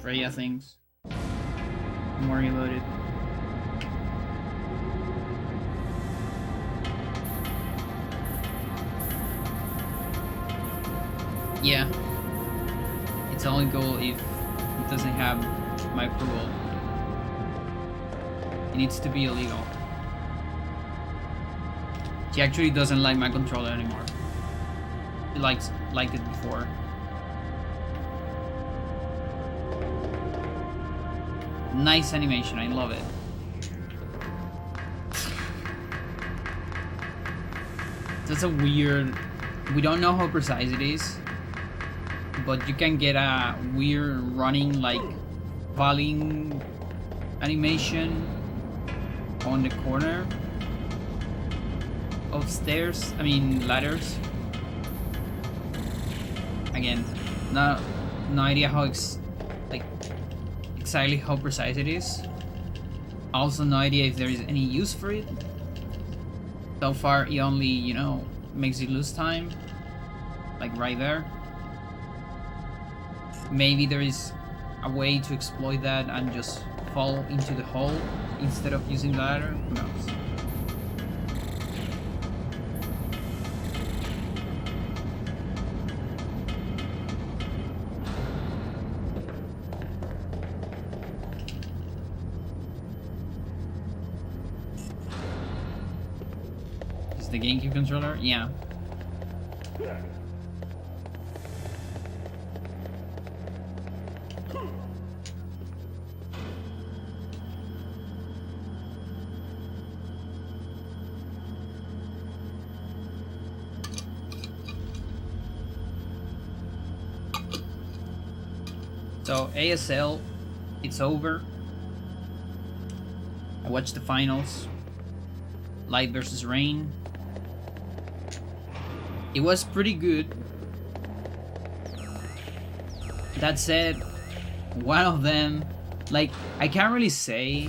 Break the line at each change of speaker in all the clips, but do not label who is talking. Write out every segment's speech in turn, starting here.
RTA things. I'm worried about it. Yeah. It's only goal if it doesn't have my approval. It needs to be illegal. She actually doesn't like my controller anymore. She liked it before. Nice animation, I love it. That's a weird... We don't know how precise it is, but you can get a weird running, like, falling animation on the corner of stairs, ladders. Again, no idea how exactly how precise it is. Also no idea if there is any use for it. So far it only, you know, makes you lose time, like right there. Maybe there is a way to exploit that and just fall into the hole instead of using the ladder. Who knows? Is the GameCube controller? Yeah. So ASL, it's over. I watched the finals. Light versus Rain. It was pretty good. That said, one of them, like, I can't really say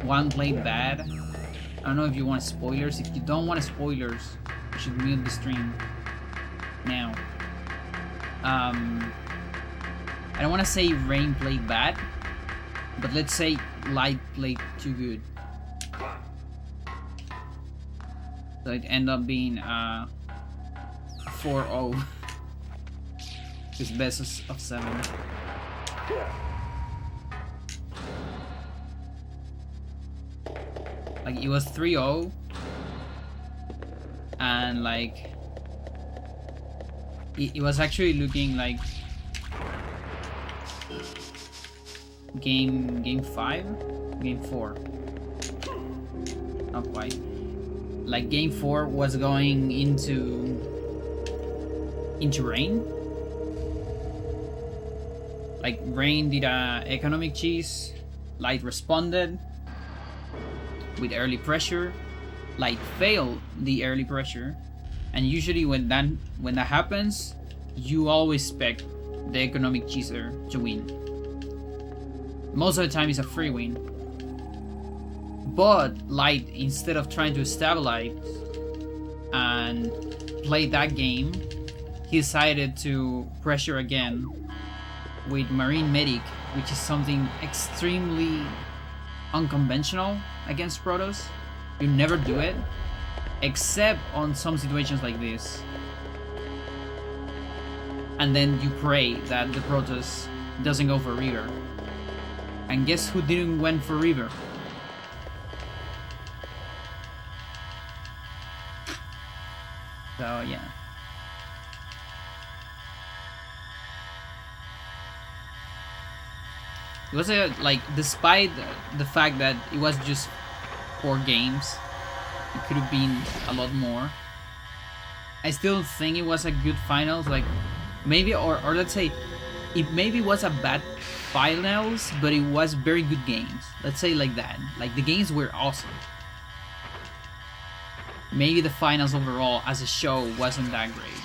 one played bad. I don't know if you want spoilers. If you don't want spoilers, you should mute the stream now. I don't want to say Rain played bad, but let's say Light played too good. So it ended up being 4-0. His best of 7. Like, it was 3-0. And like, it was actually looking like game 5? Game 4. Not quite. Like game 4 was going into Rain. Like Rain did a economic cheese, Light responded with early pressure, Light failed the early pressure, and usually when that happens, you always expect the economic cheeser to win. Most of the time it's a free win. But Light, instead of trying to stabilize and play that game, he decided to pressure again with Marine Medic, which is something extremely unconventional against Protoss. You never do it, except on some situations like this. And then you pray that the Protoss doesn't go for Reaver. And guess who didn't went for Reaver? So yeah. It was like, despite the fact that it was just 4 games, it could have been a lot more. I still think it was a good finals. Like maybe, or let's say, it maybe was a bad finals, but it was very good games. Let's say like that. Like the games were awesome. Maybe the finals overall as a show wasn't that great,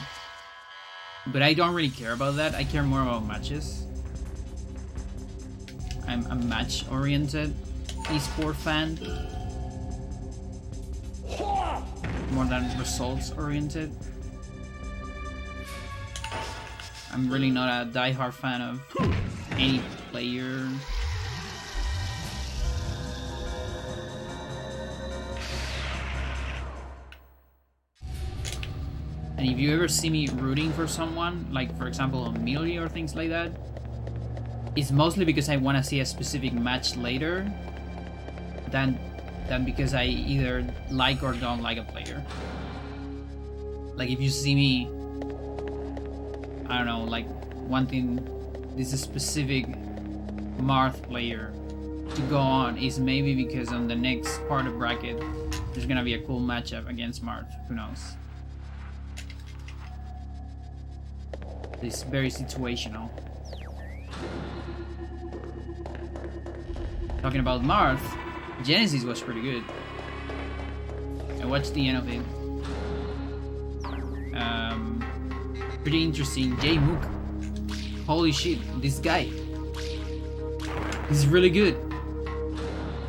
but I don't really care about that. I care more about matches. I'm a match-oriented esport fan more than results-oriented. I'm really not a die-hard fan of any player. And if you ever see me rooting for someone, like for example Amelia or things like that, it's mostly because I want to see a specific match later than because I either like or don't like a player. Like if you see me, I don't know, like wanting this specific Marth player to go on is maybe because on the next part of bracket there's gonna be a cool matchup against Marth. Who knows? It's very situational. Talking about Marth, Genesis was pretty good. I watched the end of it. Pretty interesting. J Mook. Holy shit, this guy. He's really good.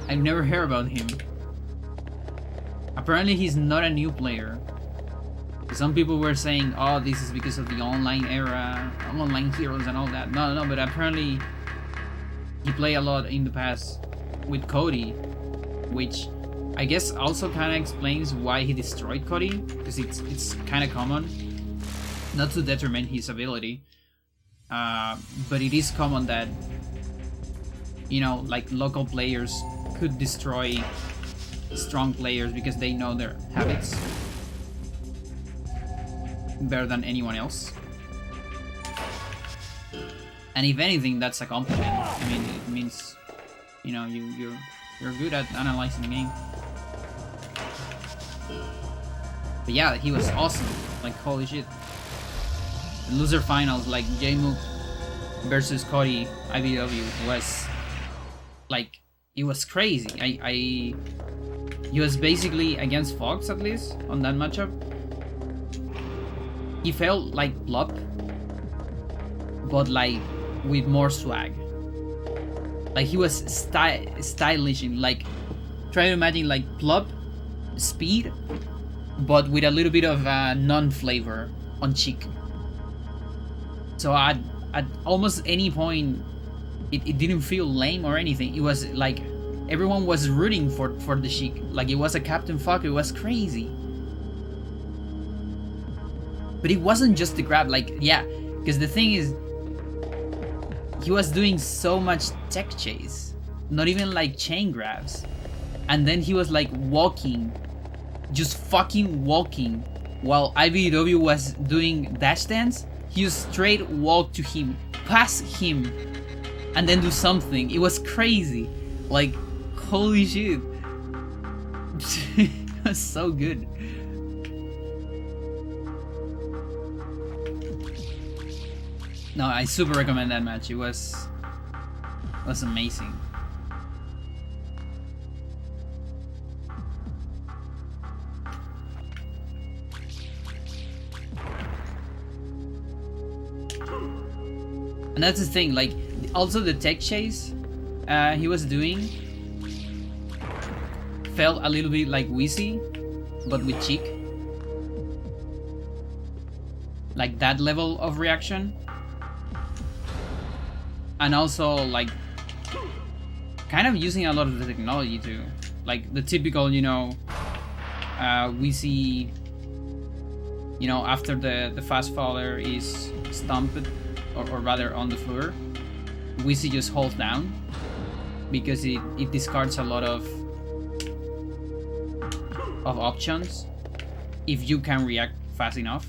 I've never heard about him. Apparently he's not a new player. Some people were saying, oh, this is because of the online era, online heroes and all that. No, but apparently he played a lot in the past with Cody, which I guess also kind of explains why he destroyed Cody, because it's kind of common, not to detriment his ability, but it is common that, you know, like local players could destroy strong players because they know their habits better than anyone else. And if anything, that's a compliment. I mean, it means, you know, you're good at analyzing the game. But yeah, he was awesome. Like, holy shit. The loser finals, like J-Mook versus Cody IBW was like, it was crazy. He was basically against Fox, at least on that matchup. He felt like Plop, but like with more swag. Like he was stylish, like try to imagine like Plop, Speed, but with a little bit of non-flavor on cheek. So at almost any point, it didn't feel lame or anything. It was like everyone was rooting for the Sheik. Like it was a Captain Fuck. It was crazy. But it wasn't just the grab, like, yeah, because the thing is, he was doing so much tech chase, not even like chain grabs. And then he was like walking, just fucking walking, while IBW was doing dash dance. He just straight walk to him, pass him, and then do something. It was crazy. Like, holy shit. It was so good. No, I super recommend that match. It was amazing. And that's the thing, like, also the tech chase he was doing felt a little bit like Wheezy, but with cheek. Like that level of reaction. And also, like, kind of using a lot of the technology too. Like the typical, you know, we see, you know, after the fast faller is stumped, or rather on the floor, we see just hold down, because it discards a lot of options if you can react fast enough.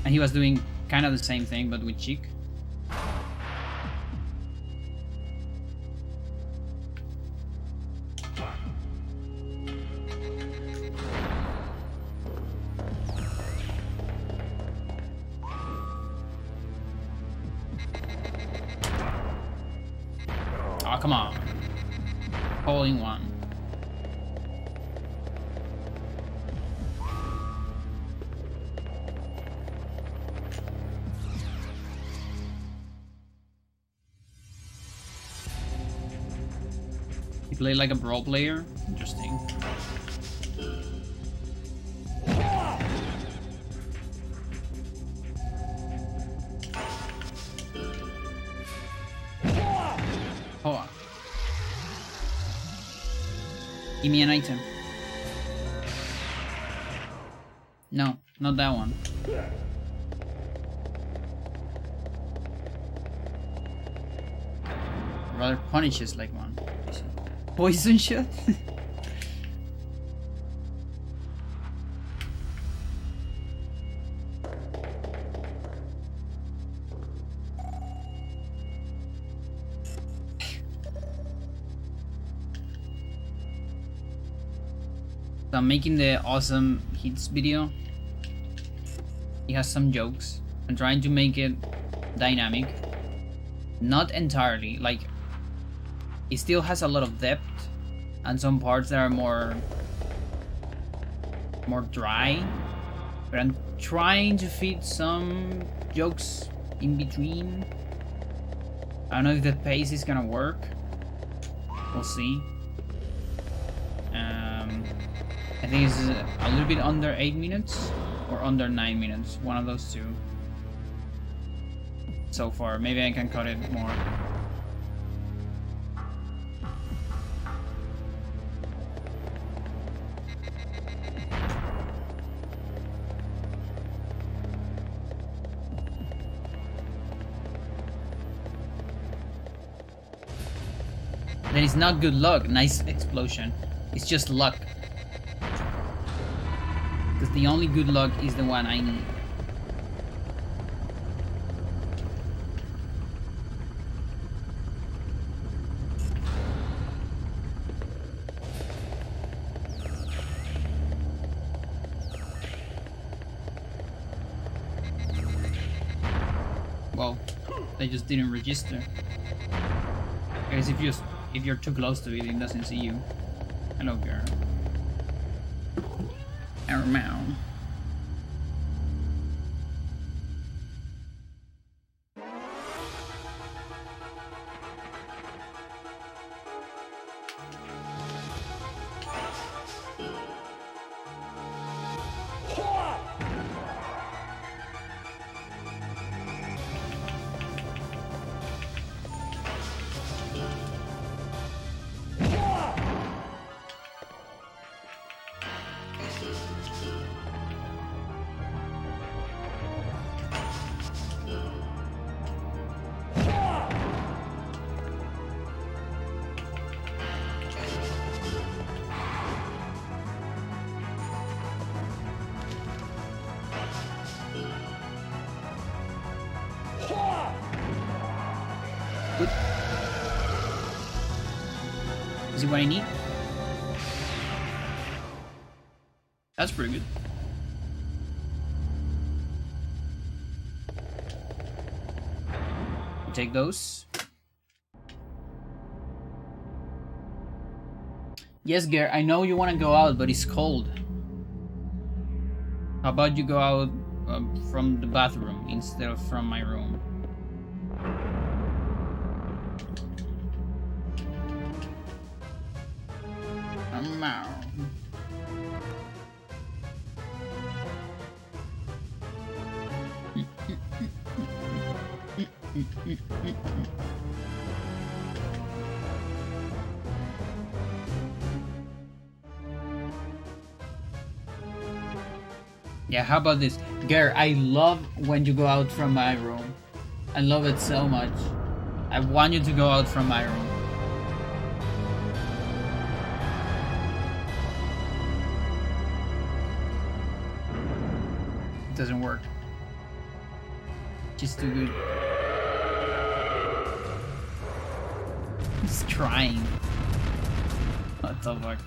And he was doing kind of the same thing, but with cheek. Oh, come on. Hole in one. He played like a brawl player? Interesting. Give me an item. No, not that one. Rather punishes like one. Poison shot? So I'm making the awesome hits video. It has some jokes. I'm trying to make it dynamic. Not entirely, like it still has a lot of depth and some parts that are more dry. But I'm trying to fit some jokes in between. I don't know if the pace is gonna work. We'll see. I think it's a little bit under 8 minutes or under 9 minutes. One of those two. So far. Maybe I can cut it more. Then it's not good luck. Nice explosion. It's just luck. Because the only good luck is the one I need. Well, they just didn't register. Because if you're too close to it, it doesn't see you. Hello, girl. Meow. Good. Is it what I need? That's pretty good. Take those. Yes, Gare, I know you want to go out, but it's cold. How about you go out from the bathroom instead of from my room? Yeah, how about this? Gare, I love when you go out from my room. I love it so much. I want you to go out from my room. It doesn't work. Just too good. He's trying. What the fuck?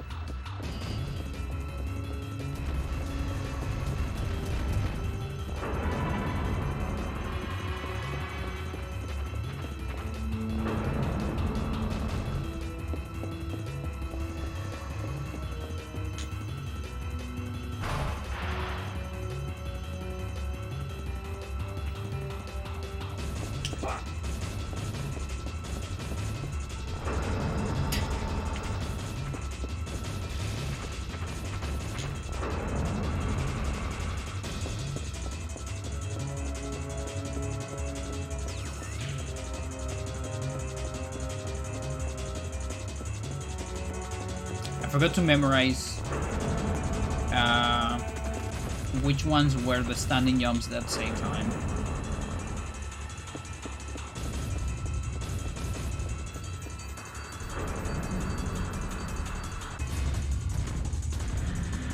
forgot to memorize which ones were the standing jumps at the same time.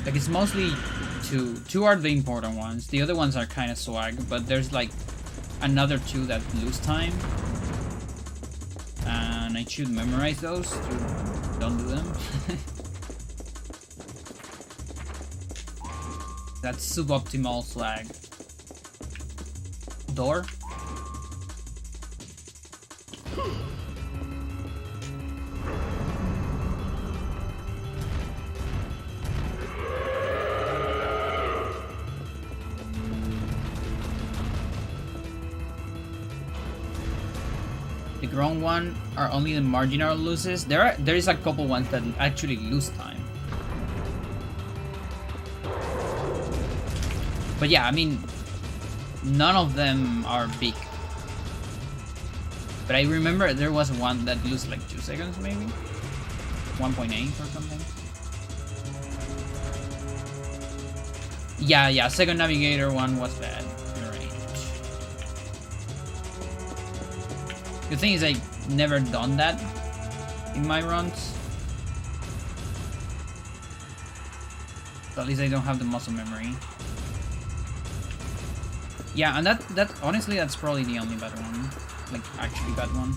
Like, it's mostly two. Two are the important ones. The other ones are kind of swag, but there's like another two that lose time. And I should memorize those to don't do them. That's suboptimal swag. Door? The grown one are only the marginal losses. There is a couple ones that actually lose time. But yeah, I mean, none of them are big. But I remember there was one that lose like 2 seconds maybe? 1.8 or something. Yeah, second navigator one was bad. You're right. The thing is, I never done that in my runs. So at least I don't have the muscle memory. Yeah, and that honestly, that's probably the only bad one. Like, actually bad one.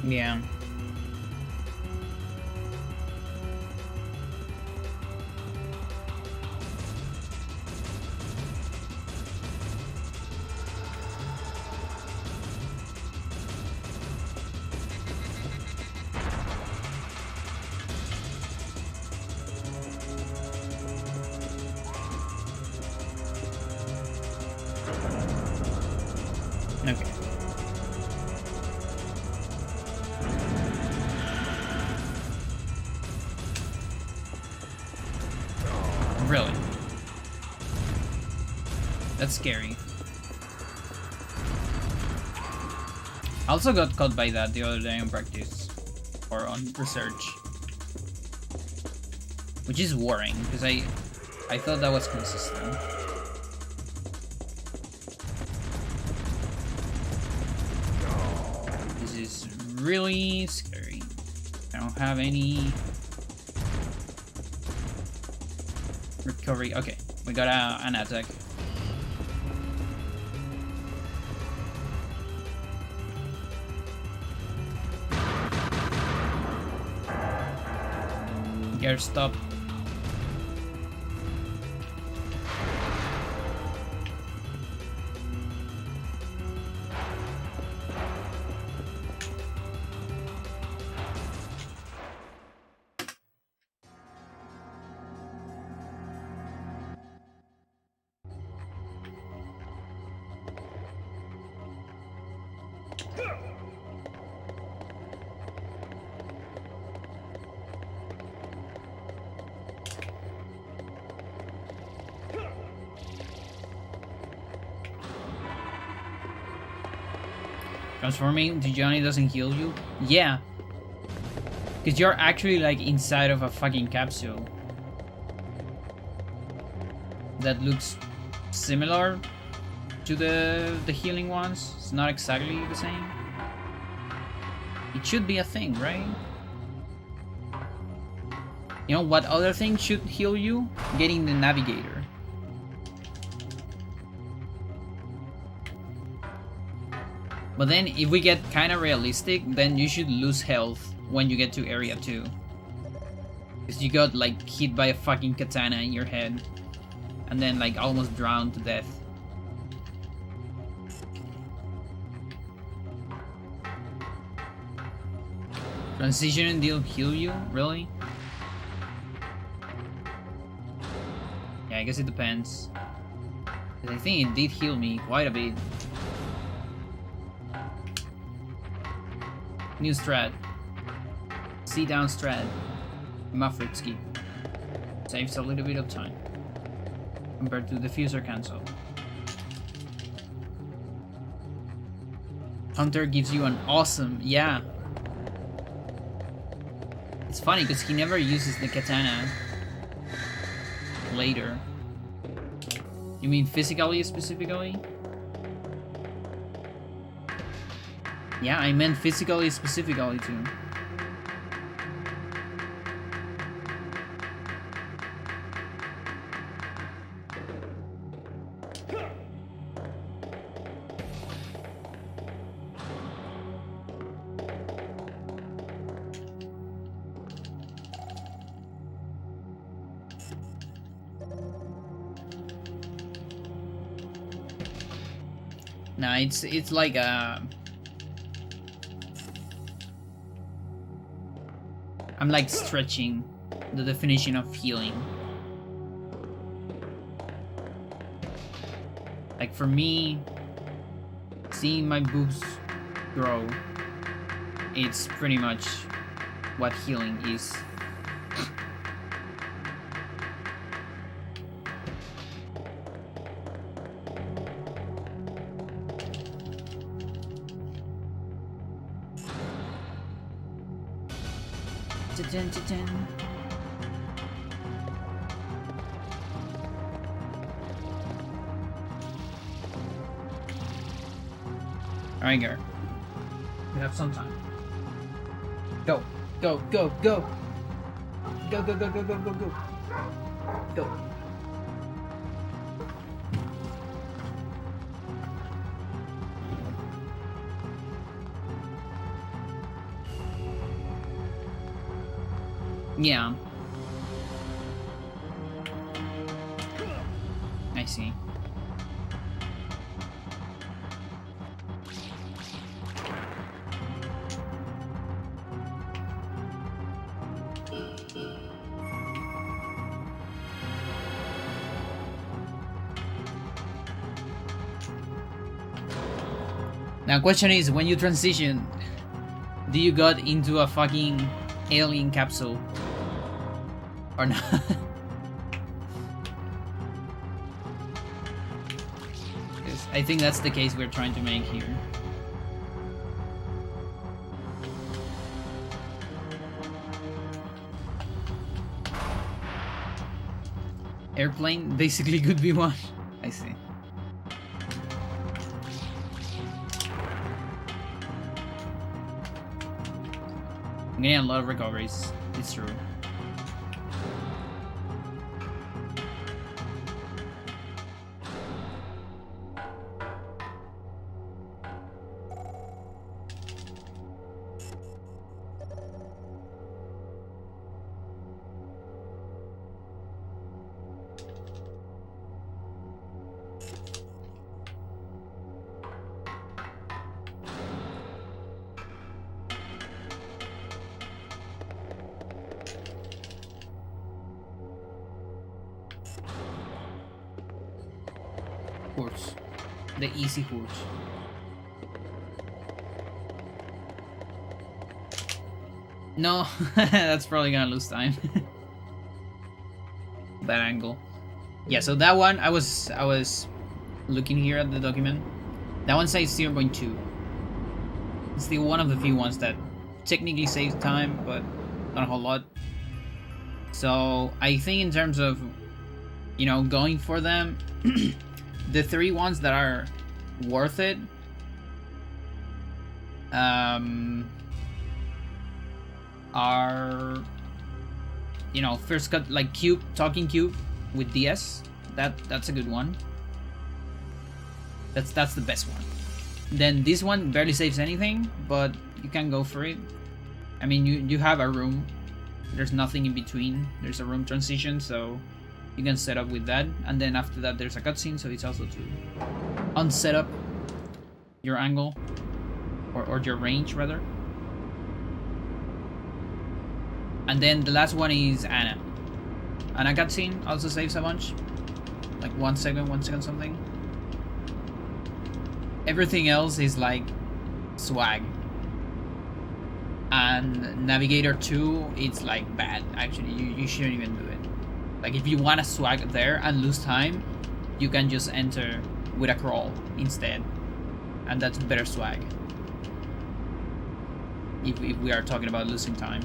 Yeah. Okay. Really? That's scary. I also got caught by that the other day on practice. Or on research. Which is worrying, because I thought that was consistent. This is really scary. I don't have any recovery. Okay, we got an attack. Gear stop. Transforming to Johnny doesn't heal you? Yeah. Because you're actually like inside of a fucking capsule. That looks similar to the healing ones. It's not exactly the same. It should be a thing, right? You know what other thing should heal you? Getting the navigator. But then if we get kind of realistic, then you should lose health when you get to area 2. Because you got like hit by a fucking katana in your head. And then like almost drowned to death. Transition didn't heal you? Really? Yeah, I guess it depends. I think it did heal me quite a bit. New strat. C down strat. Mafritsky. Saves a little bit of time. Compared to diffuser cancel. Hunter gives you an awesome, yeah. It's funny because he never uses the katana later. You mean physically specifically? Yeah, I meant physically specifically too. Nah, it's like I'm like stretching the definition of healing. Like for me, seeing my boobs grow, it's pretty much what healing is. Alright, Gar. We have some time. Go. Go, go, go! Go, go, go, go, go, go, go! Go. Yeah. I see. Now, question is, when you transition, do you got into a fucking alien capsule? Or not? I think that's the case we're trying to make here. Airplane basically could be one. I see. I'm getting a lot of recoveries. It's true. Horse. The easy horse. No, that's probably gonna lose time. That angle. Yeah, so that one, I was looking here at the document. That one says 0.2. It's still one of the few ones that technically saves time, but not a whole lot. So I think in terms of, you know, going for them, the three ones that are worth it, are, you know, first cut, like Cube, Talking Cube with DS. That's a good one. That's the best one. Then this one barely saves anything, but you can go for it. I mean, you have a room. There's nothing in between. There's a room transition, so you can set up with that. And then after that, there's a cutscene, so it's also to unset up your angle, or your range rather. And then the last one is Anna. Anna cutscene also saves a bunch. Like 1 second something. Everything else is like swag. And Navigator 2, it's like bad. Actually, you shouldn't even do it. Like if you want to swag there and lose time, you can just enter with a crawl instead. And that's better swag. If we are talking about losing time.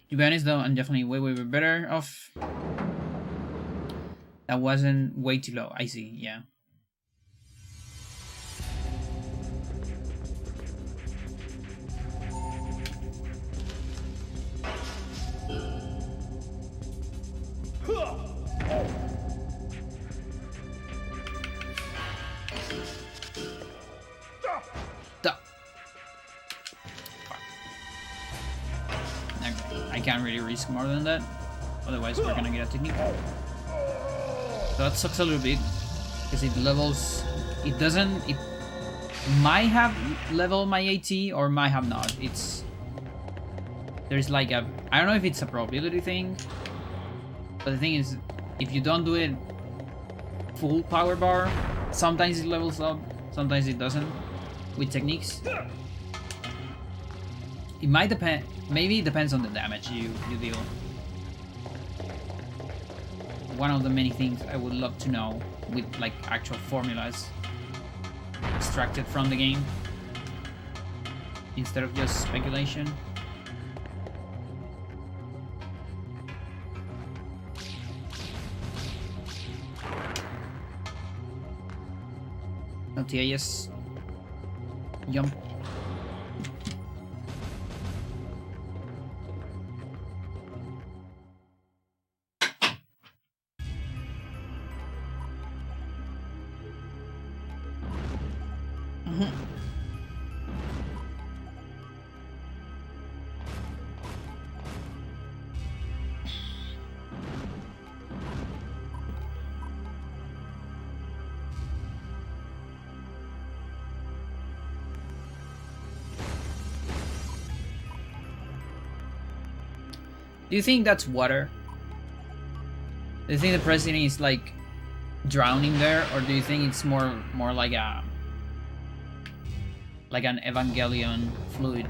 To be honest though, I'm definitely way better off. That wasn't way too low. I see, yeah. I can't really risk more than that, otherwise we're gonna get a technique. So that sucks a little bit, because it levels, it might have leveled my AT or might have not. There's like a, I don't know if it's a probability thing, but the thing is, if you don't do it full power bar, sometimes it levels up, sometimes it doesn't, with techniques. It might depend, maybe it depends on the damage you deal. One of the many things I would love to know with like actual formulas extracted from the game instead of just speculation. RTA, yes. Jump. Do you think that's water? Do you think the president is like drowning there, or do you think it's more like an Evangelion fluid?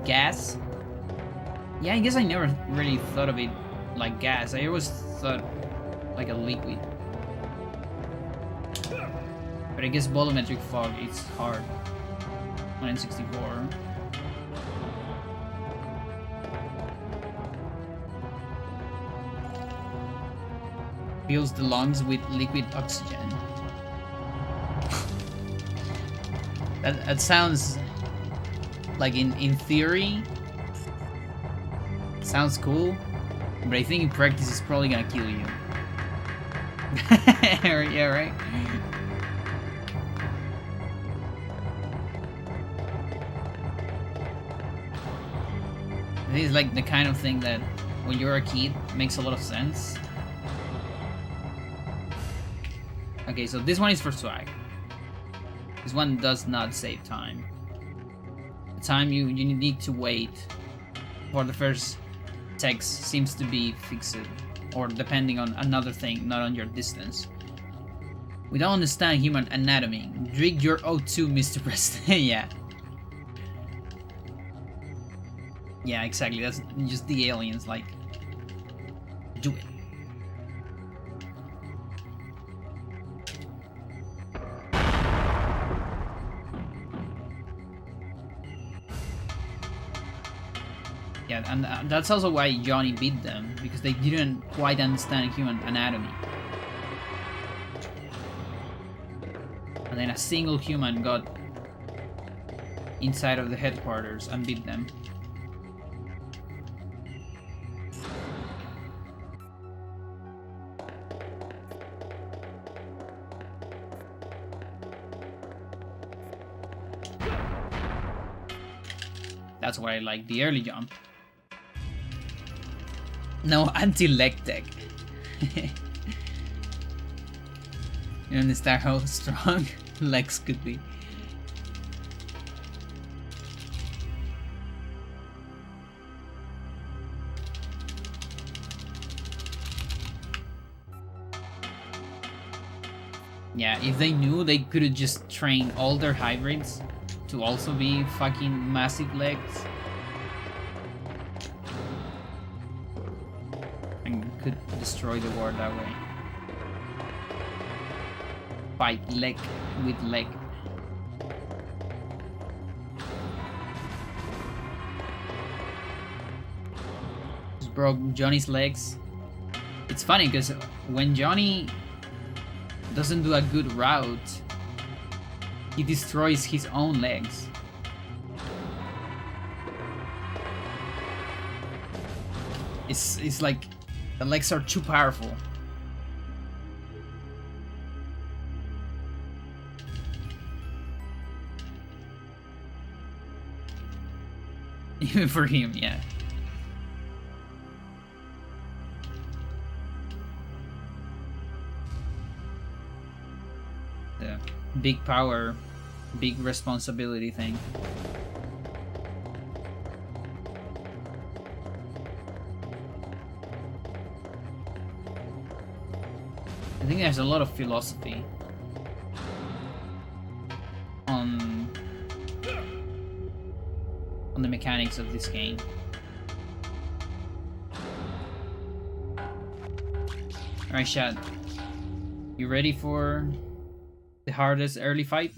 Gas? Yeah, I guess I never really thought of it like gas. I always thought like a liquid. But I guess volumetric fog, it's hard on N64. Fills the lungs with liquid oxygen. That sounds like in theory, it sounds cool, but I think in practice it's probably gonna kill you. Yeah, right? This is like the kind of thing that when you're a kid makes a lot of sense. Okay, so this one is for swag. This one does not save time. The time you need to wait for the first text seems to be fixed, or depending on another thing, not on your distance. We don't understand human anatomy. Drink your O2, Mr. President. Yeah. Yeah, exactly. That's just the aliens, like, do it. Yeah, and that's also why Johnny beat them, because they didn't quite understand human anatomy. And then a single human got inside of the headquarters and beat them. That's why I like the early jump. No anti-leg tech. You understand how strong legs could be. Yeah, if they knew, they could have just trained all their hybrids to also be fucking massive legs. And could destroy the world that way. Fight leg with leg. Just broke Johnny's legs. It's funny because when Johnny doesn't do a good route, he destroys his own legs. It's like the legs are too powerful. Even for him, yeah. The big power, big responsibility thing. I think there's a lot of philosophy on the mechanics of this game. Alright, Shad. You ready for the hardest early fight?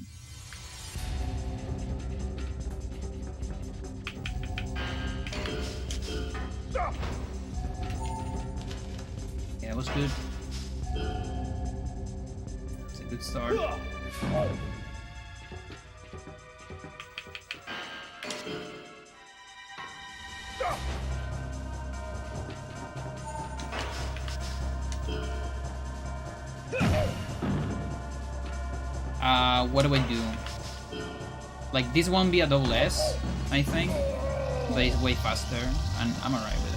Yeah, it was good. It's a good start. What do I do? Like, this won't be a double S, I think, but it's way faster, and I'm alright with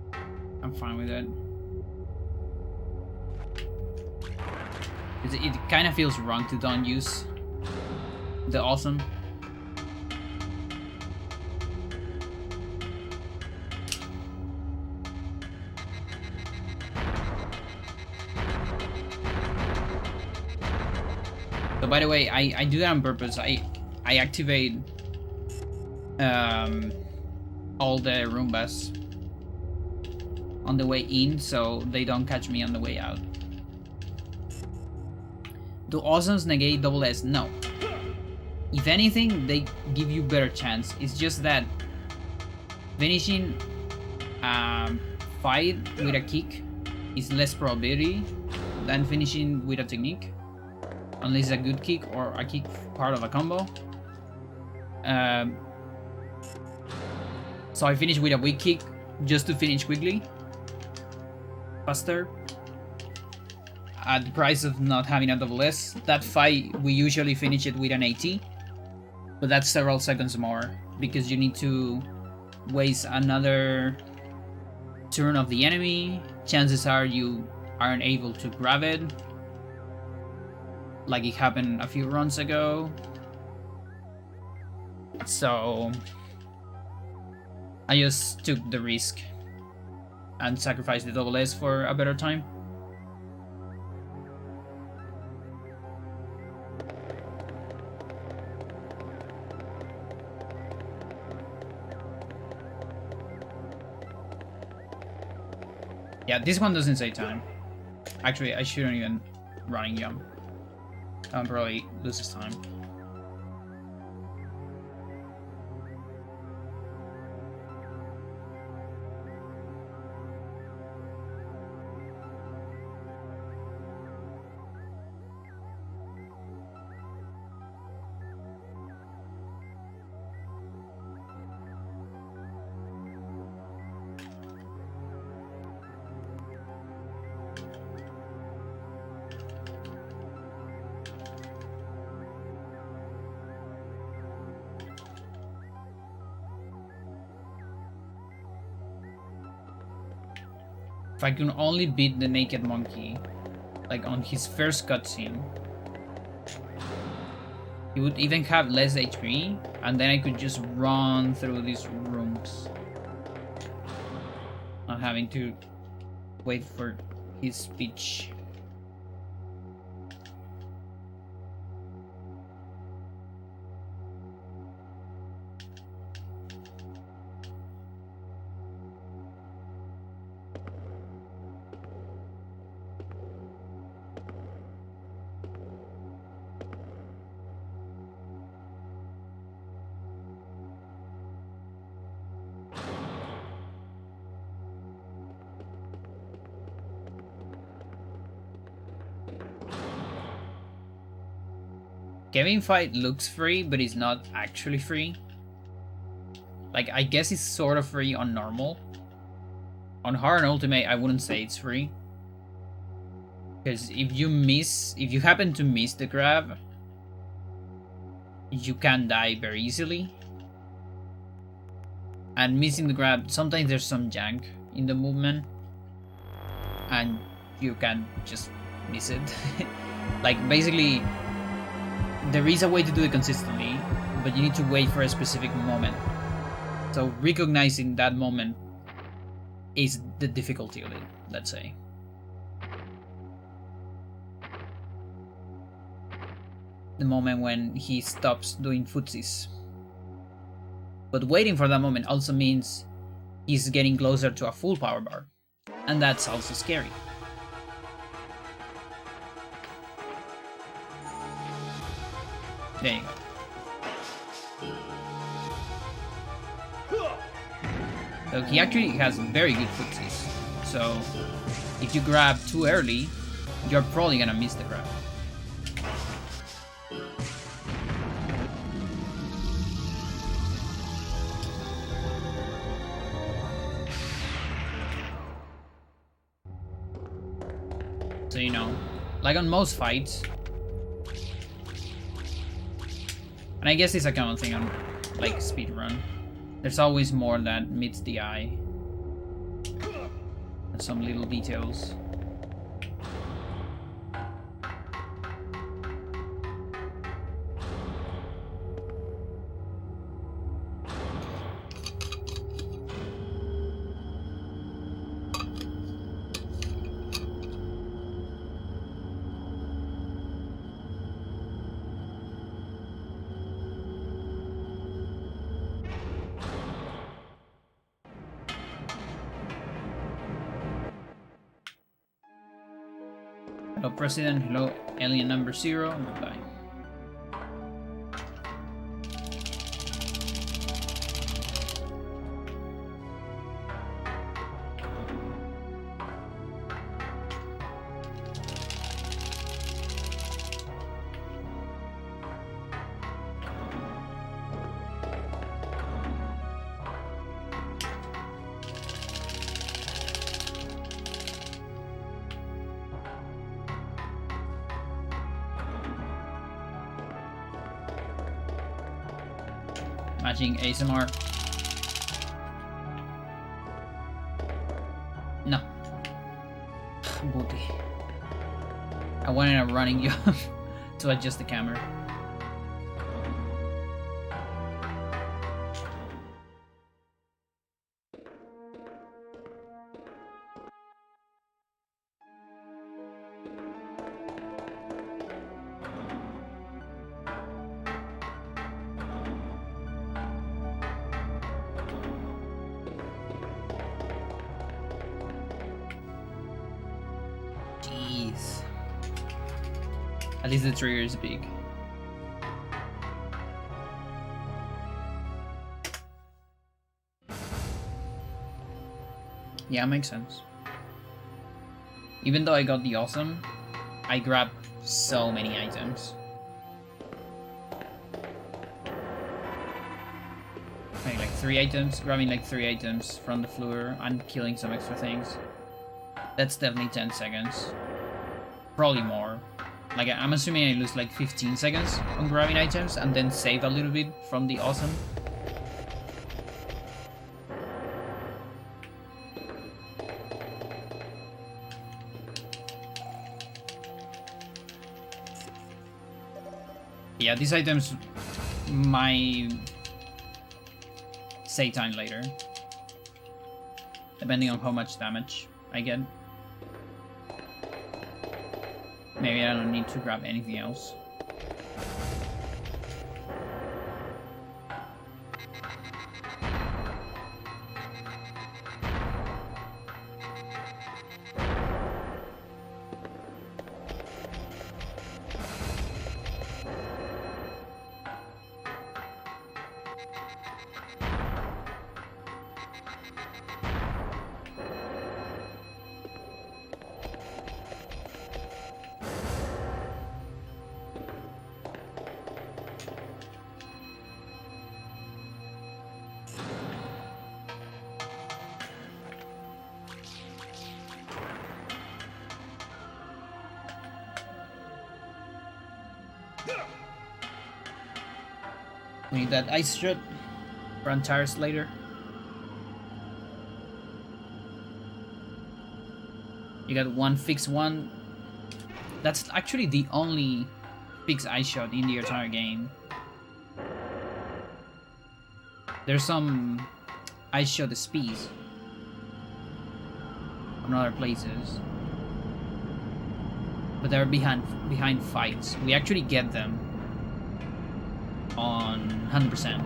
that. I'm fine with it. It kind of feels wrong to don't use the awesome. So by the way, I do that on purpose. I activate all the Roombas on the way in so they don't catch me on the way out. Do awesomes negate double S? No. If anything, they give you better chance. It's just that finishing fight with a kick is less probability than finishing with a technique. Unless it's a good kick or a kick part of a combo. So I finish with a weak kick just to finish quickly. Faster. At the price of not having a double S. That fight, we usually finish it with an AT. But that's several seconds more. Because you need to waste another turn of the enemy. Chances are you aren't able to grab it. Like it happened a few runs ago. So I just took the risk and sacrificed the double S for a better time. Yeah, this one doesn't say time. Actually, I shouldn't even running jump. Probably loses time. If I can only beat the naked monkey, like on his first cutscene, he would even have less HP, and then I could just run through these rooms, not having to wait for his speech. Kevin fight looks free, but it's not actually free. Like, I guess it's sort of free on normal. On hard and ultimate, I wouldn't say it's free. Because if you happen to miss the grab, you can die very easily. And missing the grab, sometimes there's some jank in the movement, and you can just miss it. Like, basically, there is a way to do it consistently, but you need to wait for a specific moment. So recognizing that moment is the difficulty of it, let's say. The moment when he stops doing footsies. But waiting for that moment also means he's getting closer to a full power bar. And that's also scary. There you go. So he actually has very good footsies. So if you grab too early, you're probably gonna miss the grab. So, you know, like on most fights, and I guess it's a common thing on, like, speedrun, there's always more that meets the eye. And some little details. Hello, President. Hello, Alien Number 0. Goodbye. Matching ASMR. No. Booty. I wanted a running job to adjust the camera. Jeez. At least the trigger is big. Yeah, makes sense. Even though I got the awesome, I grabbed so many items. Like 3 items, grabbing like 3 items from the floor and killing some extra things. That's definitely 10 seconds. Probably more. Like, I'm assuming I lose like 15 seconds on grabbing items and then save a little bit from the awesome. Yeah, these items might save time later, depending on how much damage I get. Maybe I don't need to grab anything else. We need that ice strip. Run tires later. You got one fixed one. That's actually the only fixed ice shot in the entire game. There's some ice shot speeds on other places, but they're behind fights. We actually get them on 100%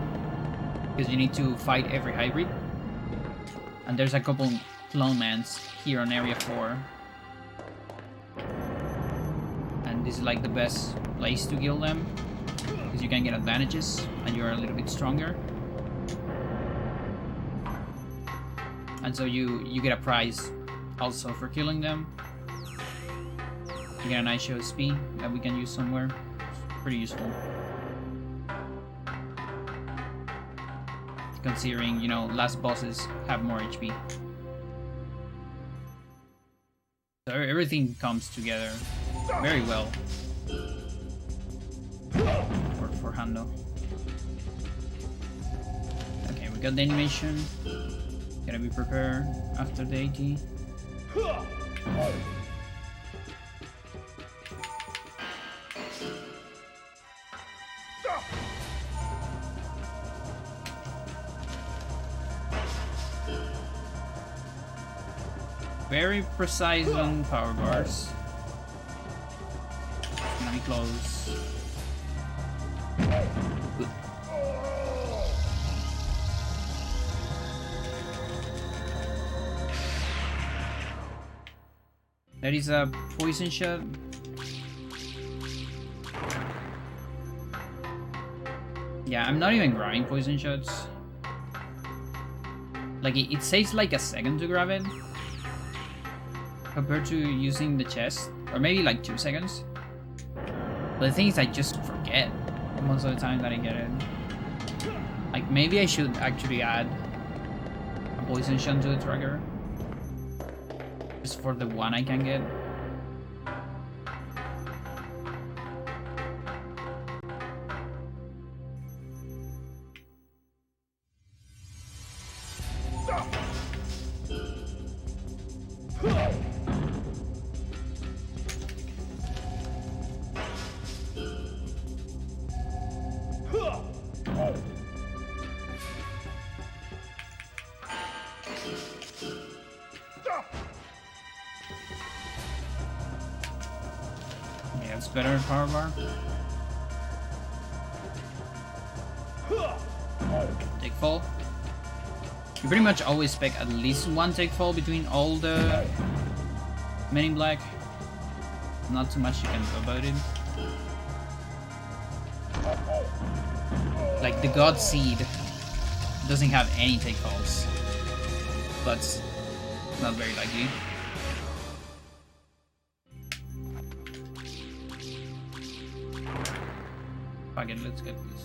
because you need to fight every hybrid, and there's a couple clone mans here on area 4, and this is like the best place to kill them because you can get advantages and you're a little bit stronger, and so you get a prize also for killing them. You get a nice show speed that we can use somewhere. It's pretty useful, considering, you know, last bosses have more HP. So everything comes together very well for Hando. Okay, we got the animation. Gotta be prepared after the AT. Very precise on power bars. It's gonna be close. Good. That is a poison shot. Yeah, I'm not even grabbing poison shots. Like, it takes like a second to grab it compared to using the chest, or maybe like 2 seconds. But the thing is, I just forget most of the time that I get it. Like, maybe I should actually add a poison shot to the tracker, just for the one I can get. Yeah, it's better power bar. Take fall. You pretty much always spec at least one take fall between all the Men in Black. Not too much you can do about it. Like the God Seed doesn't have any take falls, but not very likely. Fuck it, let's get this.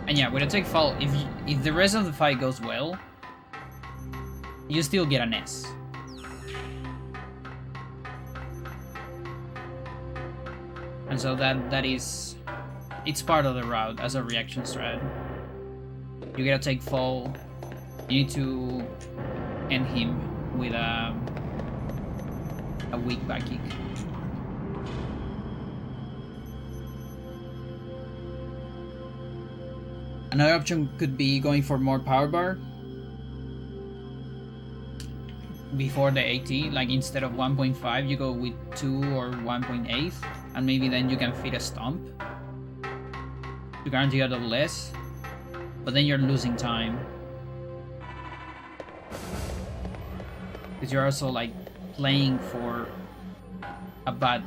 And yeah, with a take fall, if the rest of the fight goes well, you still get an S. And so that is it's part of the route as a reaction strat. You gotta take fall. You need to end him with a weak back kick. Another option could be going for more power bar before the AT, like instead of 1.5 you go with 2 or 1.8, and maybe then you can fit a stomp to guarantee a double S, but then you're losing time because you're also like playing for a bad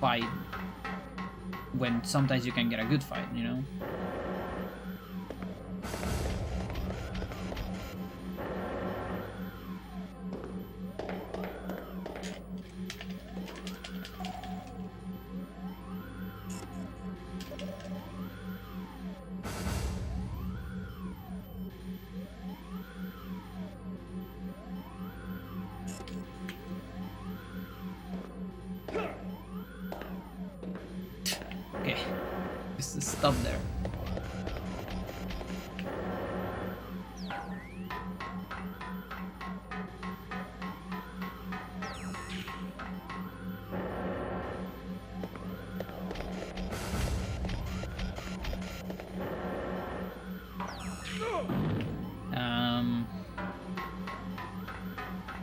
fight when sometimes you can get a good fight, you know? Okay, just stop there.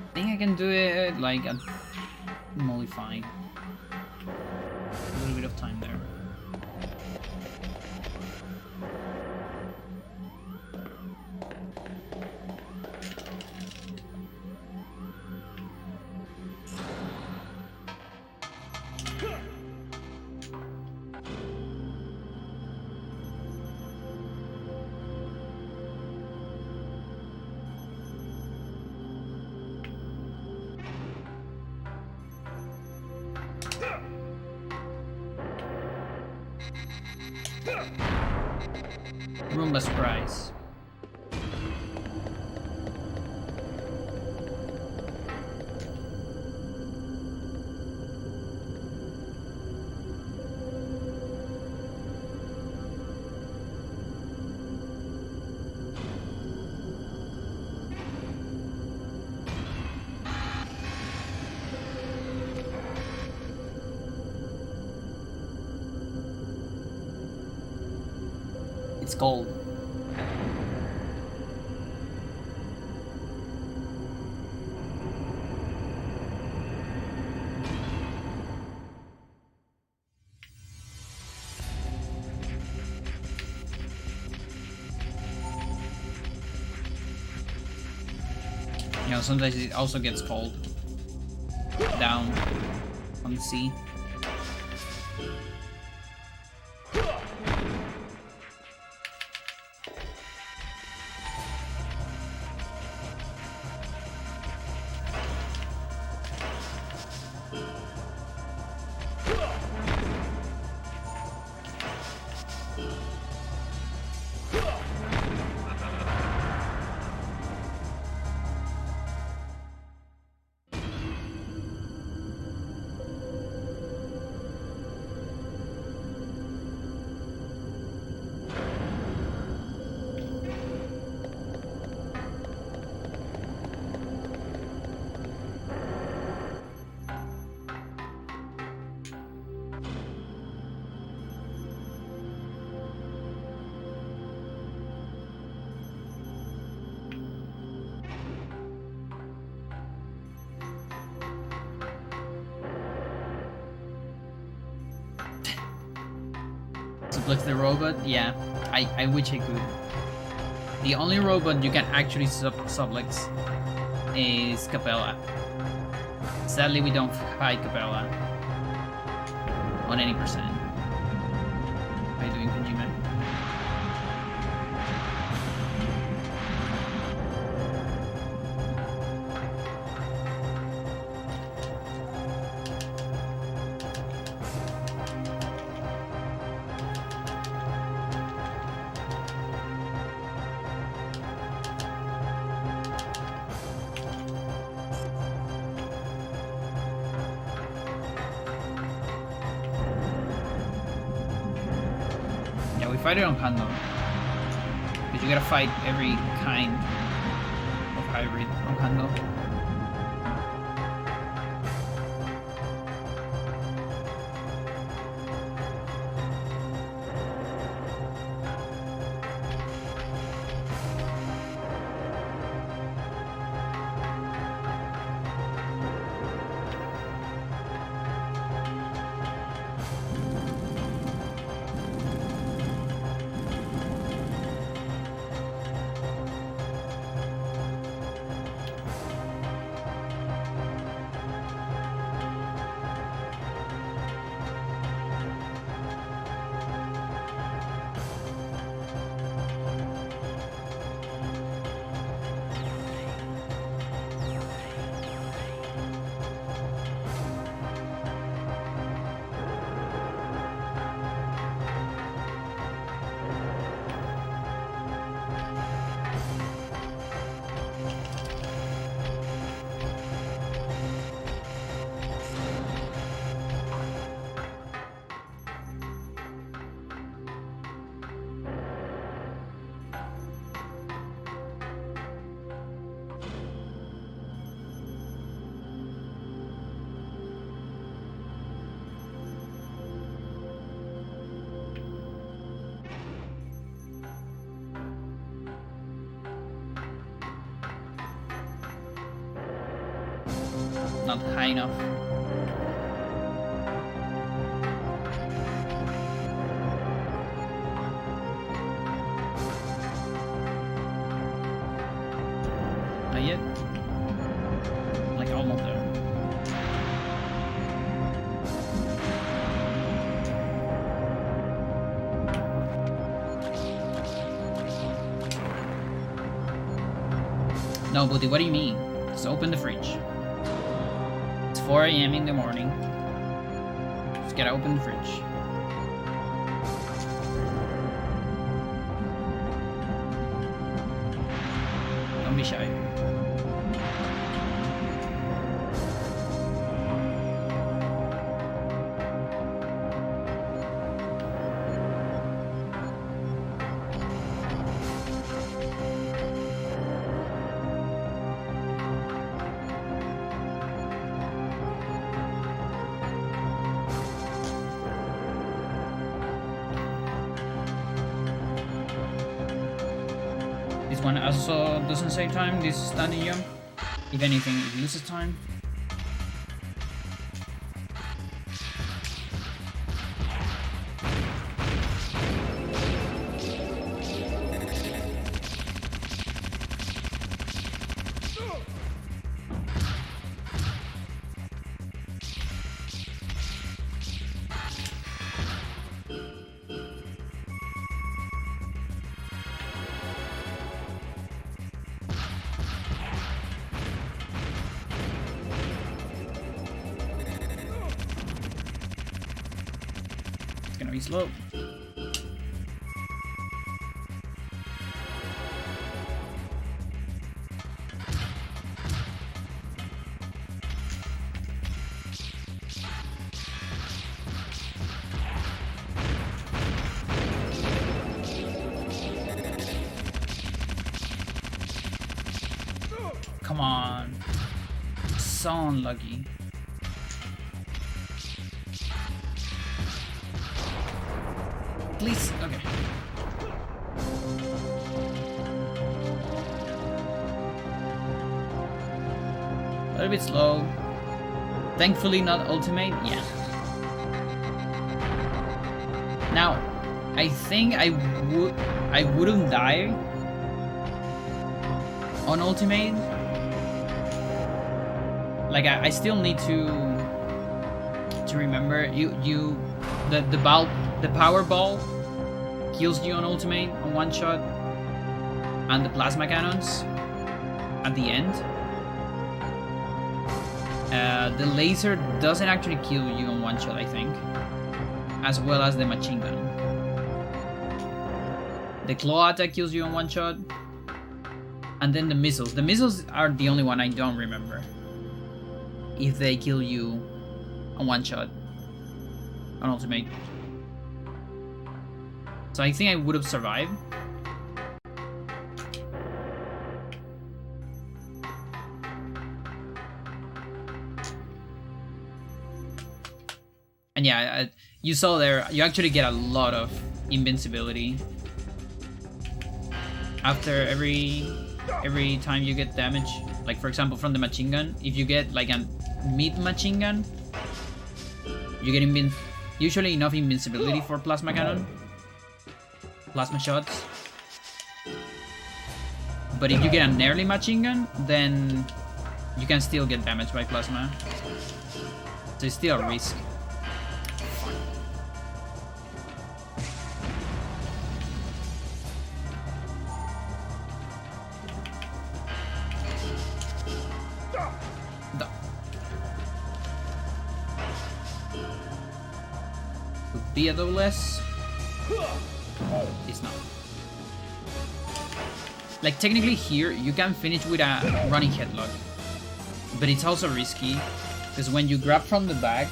I think I can do it like a molly fine. A little bit of time there. Roomba surprise. It's cold. You know, sometimes it also gets cold down on the sea. Suplex the robot? Yeah, I wish I could. The only robot you can actually suplex is Capella. Sadly, we don't fight Capella on any percent. How are you doing, Kojima? Yeah, we fight it on hard mode. Because you gotta fight every kind of hybrid on hard mode. Not high enough. Not yet. Like almost there. No, Booty, what do you mean? Just open the fridge. 4 AM in the morning. Just gotta open the fridge. Don't be shy. This one also doesn't save time, this is standing jump. If anything, it loses time. Gonna be slow. Come on. So unlucky. Please, okay. A little bit slow. Thankfully not ultimate, yeah. Now, I think I wouldn't die on ultimate. Like I still need to remember the power ball kills you on ultimate on one shot, and the plasma cannons at the end. The laser doesn't actually kill you on one shot, I think, as well as the machine gun. The claw attack kills you on one shot, and then the missiles. The missiles are the only one I don't remember if they kill you on one shot on ultimate. So I think I would have survived. And yeah, you saw there, you actually get a lot of invincibility. After every time you get damage, like for example from the machine gun, if you get like a mid machine gun, you get usually enough invincibility for plasma cannon, plasma shots. But if you get an early machine gun, then you can still get damaged by plasma. So it's still a risk. Could be a double S. It's not. Like technically here you can finish with a running headlock, but it's also risky because when you grab from the back,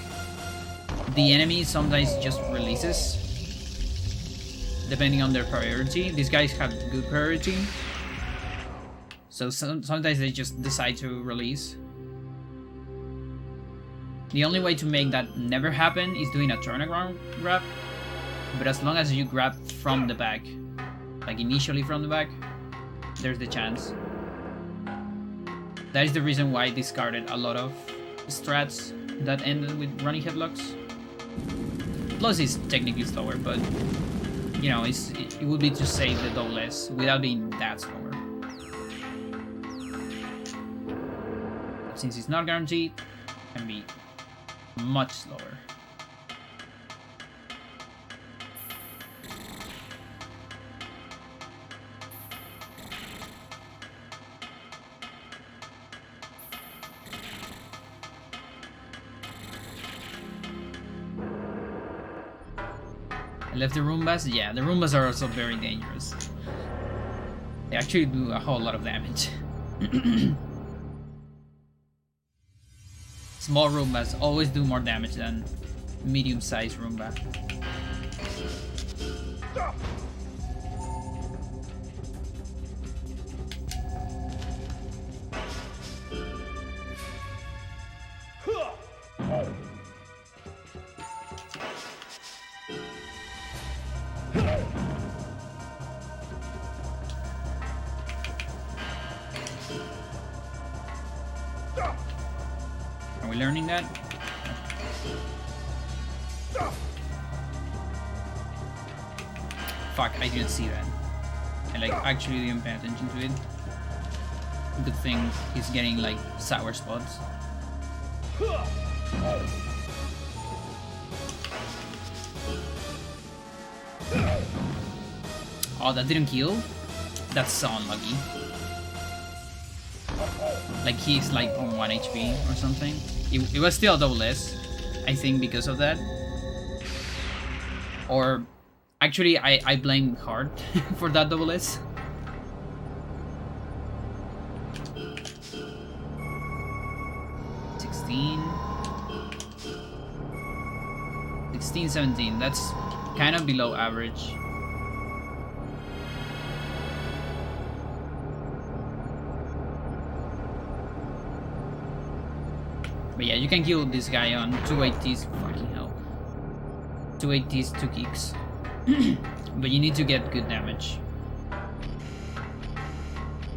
the enemy sometimes just releases depending on their priority. These guys have good priority, so sometimes they just decide to release. The only way to make that never happen is doing a turnaround grab, but as long as you grab from the back, like initially from the back, there's the chance. That is the reason why I discarded a lot of strats that ended with running headlocks. Plus it's technically slower, but you know, it would be to save the double S without being that slower. But since it's not guaranteed, it can be much slower. I left the Roombas? Yeah, the Roombas are also very dangerous. They actually do a whole lot of damage. Small Roombas always do more damage than medium-sized Roomba. Are we learning that? Fuck, I didn't see that. I like actually didn't pay attention to it. Good thing he's getting like sour spots. Oh, that didn't kill? That's so unlucky. Like he's like on 1 HP or something. It was still a double S, I think, because of that. Or actually I blame hard for that double S. $16, $17, that's kind of below average. But yeah, you can kill this guy on 280s, fucking hell. 280s, 2 kicks. But you need to get good damage.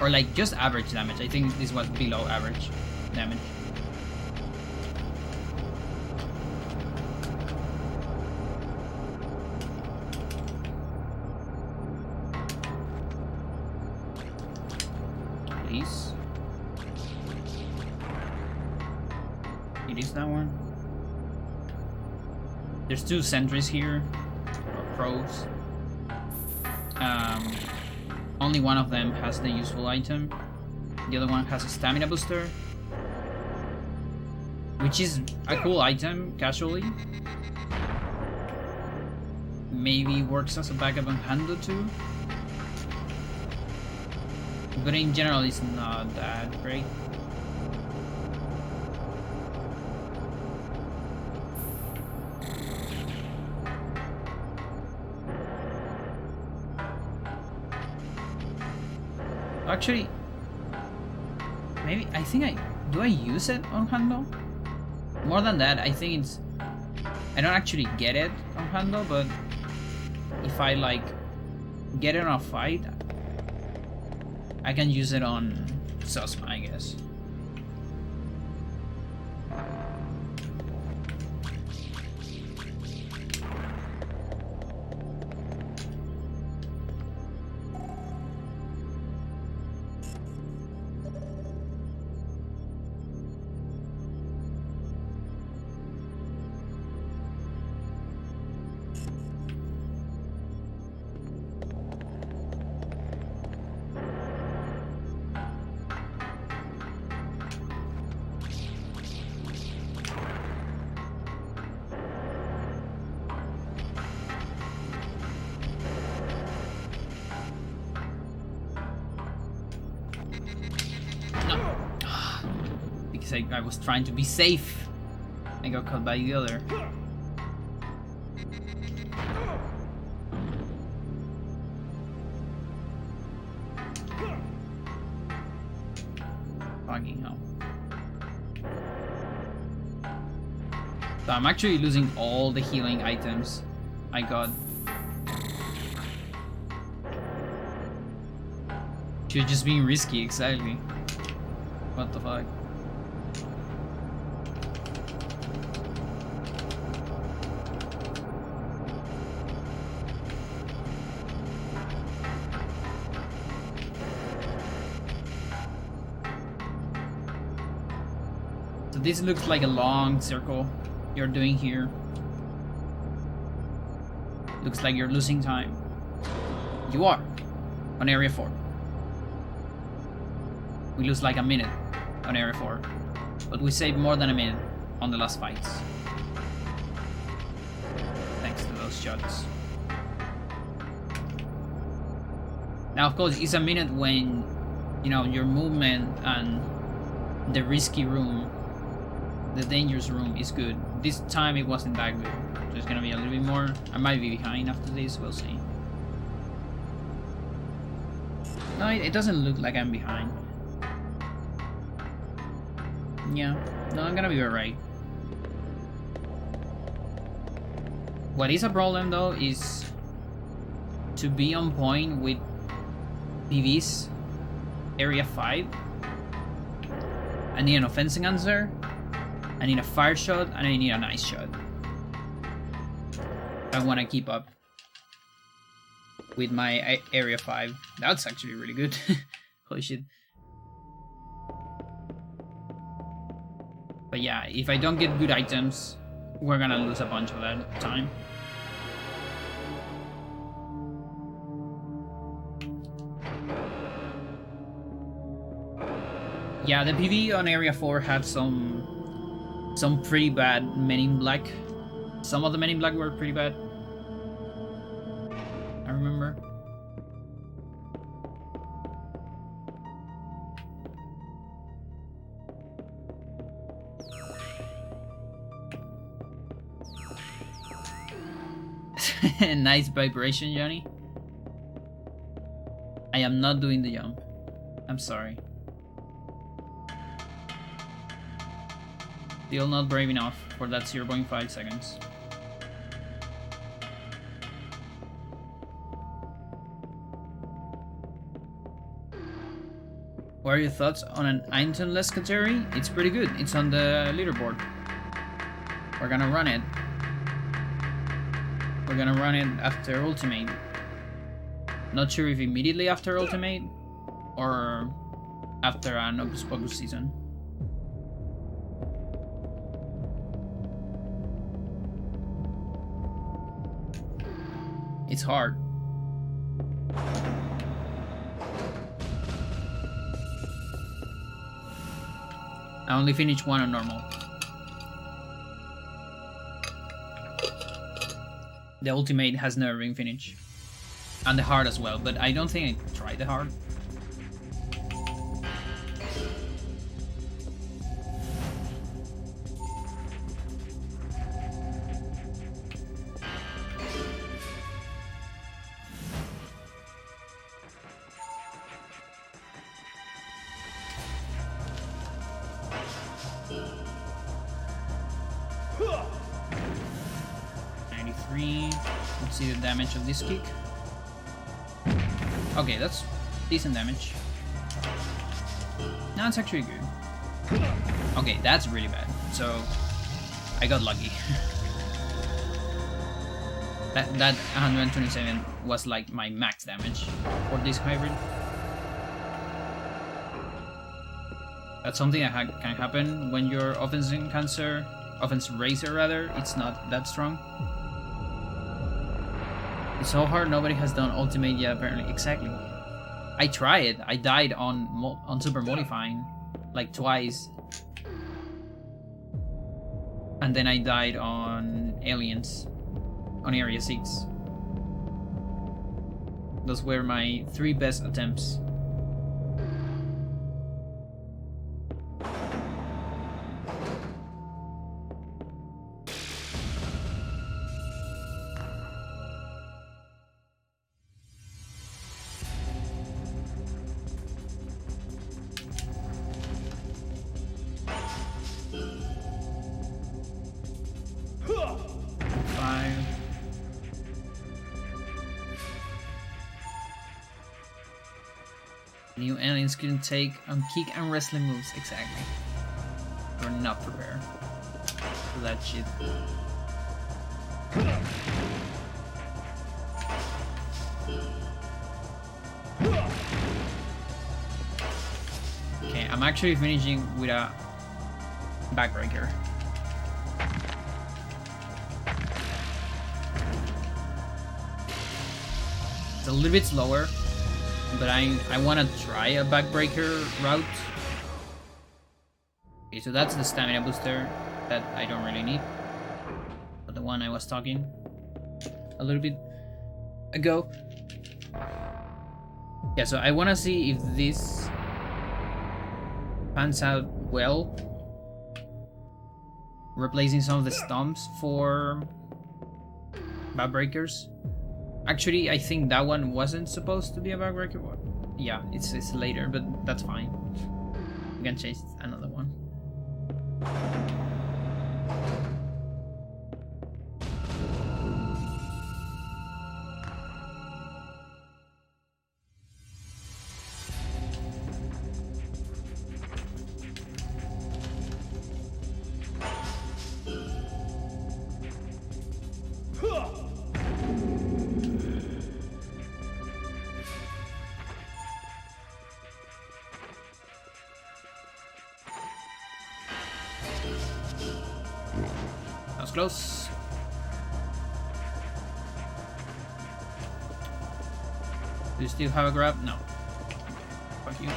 Or like just average damage. I think this was below average damage. Please. It is that one. There's 2 sentries here, or pros. Only one of them has the useful item. The other one has a stamina booster, which is a cool item casually. Maybe works as a backup on Hando too. But in general, it's not that great. Actually, maybe I think do I use it on handle? More than that, I think it's I don't actually get it on handle, but if I like get it on a fight, I can use it on Susma, I guess. I was trying to be safe. I got caught by the other. Fucking hell. So I'm actually losing all the healing items I got. You're just being risky, exactly. What the fuck? So this looks like a long circle you're doing here. Looks like you're losing time. You are on area 4. We lose like a minute on area 4, but we saved more than a minute on the last fights. Thanks to those shots. Now, of course, it's a minute when, you know, your movement and the risky room, the dangerous room is good. This time it wasn't that good. So it's gonna be a little bit more. I might be behind after this, we'll see. No, it doesn't look like I'm behind. Yeah, no, I'm gonna be alright. What is a problem though is to be on point with PV's area 5. I need an offensive answer, I need a fire shot, and I need an ice shot. I want to keep up with my area 5. That's actually really good. Holy shit. But yeah, if I don't get good items, we're gonna lose a bunch of that time. Yeah, the PV on area 4 had some pretty bad Men in Black. Some of the Men in Black were pretty bad. I remember. Nice vibration, Johnny. I am not doing the jump. I'm sorry. Still not brave enough for that 0.5 seconds. What are your thoughts on an itemless category? It's pretty good. It's on the leaderboard. We're gonna run it. We're gonna run it after Ultimate. Not sure if immediately after Ultimate or after an Ocus Pocus season. It's hard. I only finished one on normal. The ultimate has never been finished. And the hard as well, but I don't think I tried the hard. see the damage of this kick. Okay, that's decent damage. No, it's actually good. Okay, that's really bad. So I got lucky. that 127 was like my max damage for this hybrid. That's something that can happen when your offense racer rather, it's not that strong. It's so hard, nobody has done ultimate yet apparently. Exactly. I tried. I died on super modifying like twice. And then I died on aliens on area 6. Those were my 3 best attempts. New aliens couldn't take on kick and wrestling moves, exactly. We're not prepared for that shit. Okay, I'm actually finishing with a backbreaker. It's a little bit slower, but I want to try a backbreaker route. Okay, so that's the stamina booster that I don't really need. But the one I was talking a little bit ago. Yeah, so I want to see if this pans out well. Replacing some of the stomps for backbreakers. Actually, I think that one wasn't supposed to be a backbreaker. Yeah, it's later, but that's fine. We can chase another one. That was close. Do you still have a grab? No. Fuck you.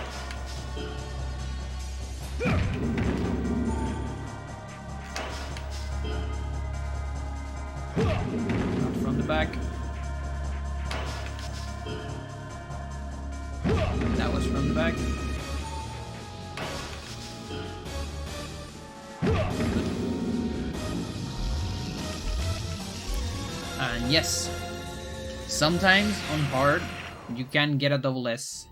Not from the back. That was from the back. And yes, sometimes on hard you can get a double S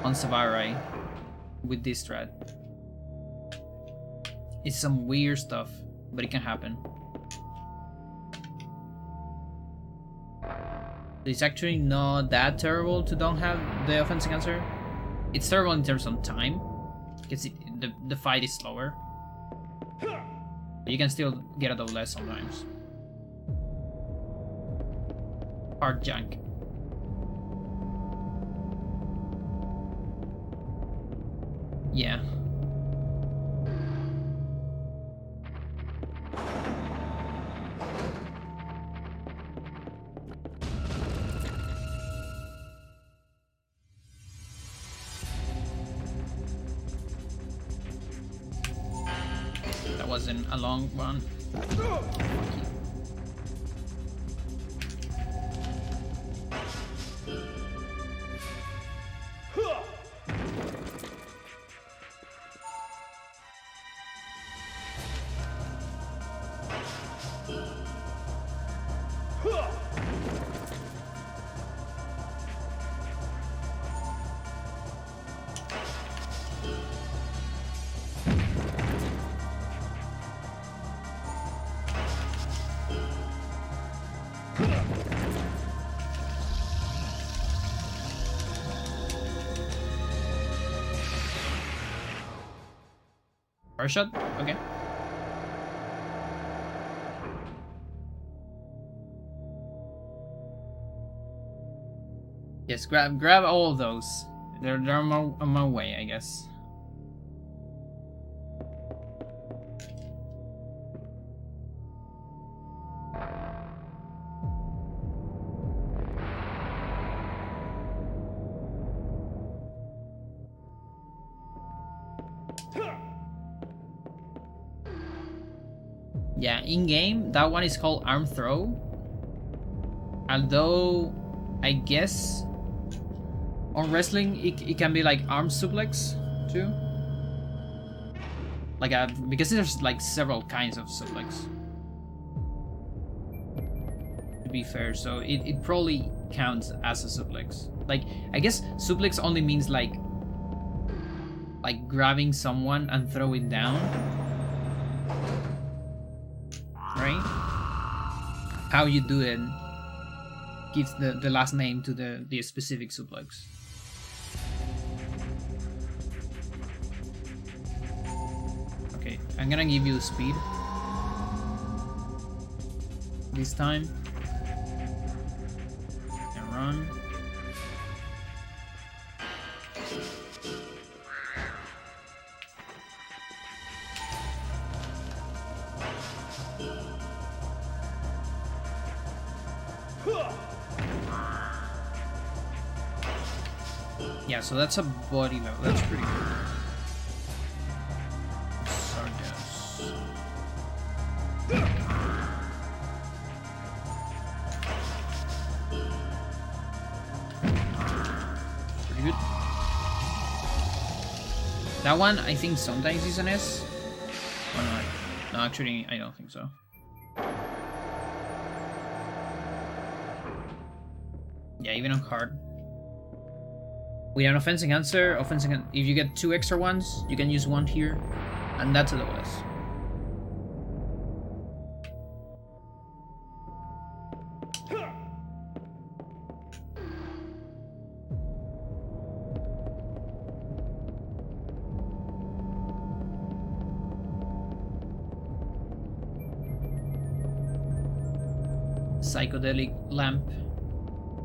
on Savarai with this strat. It's some weird stuff, but it can happen. It's actually not that terrible to don't have the offensive answer. It's terrible in terms of time, because the fight is slower. But you can still get a double S sometimes. Hard junk. Yeah. That wasn't a long one. Fire shot? Okay. Yes, grab all of those. They're on my way, I guess. Yeah, in-game, that one is called arm throw. Although, I guess, on wrestling, it can be like arm suplex, too. Like, because there's like several kinds of suplex. To be fair, so it probably counts as a suplex. Like, I guess suplex only means like grabbing someone and throw it down. Right? How you do it gives the last name to the specific suplex. Okay, I'm gonna give you speed this time. And run. Yeah, so that's a body level. That's pretty good. Sargas. Pretty good. That one, I think sometimes is an S. Or not. No, actually, I don't think so. Yeah, even on hard. We have an offensive answer. If you get 2 extra ones, you can use 1 here, and that's a double S. Psychedelic lamp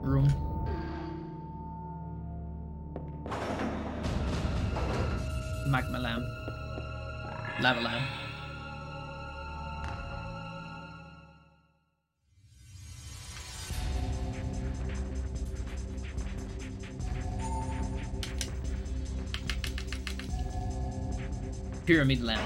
room. Magma lamp. Lava lamp. Pyramid lamp.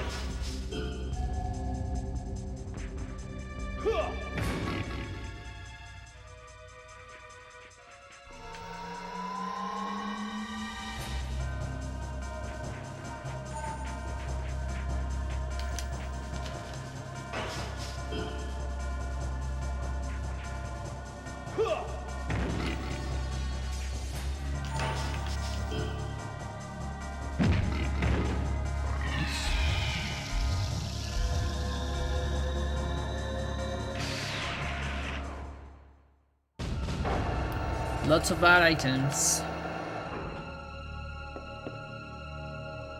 Lots of bad items.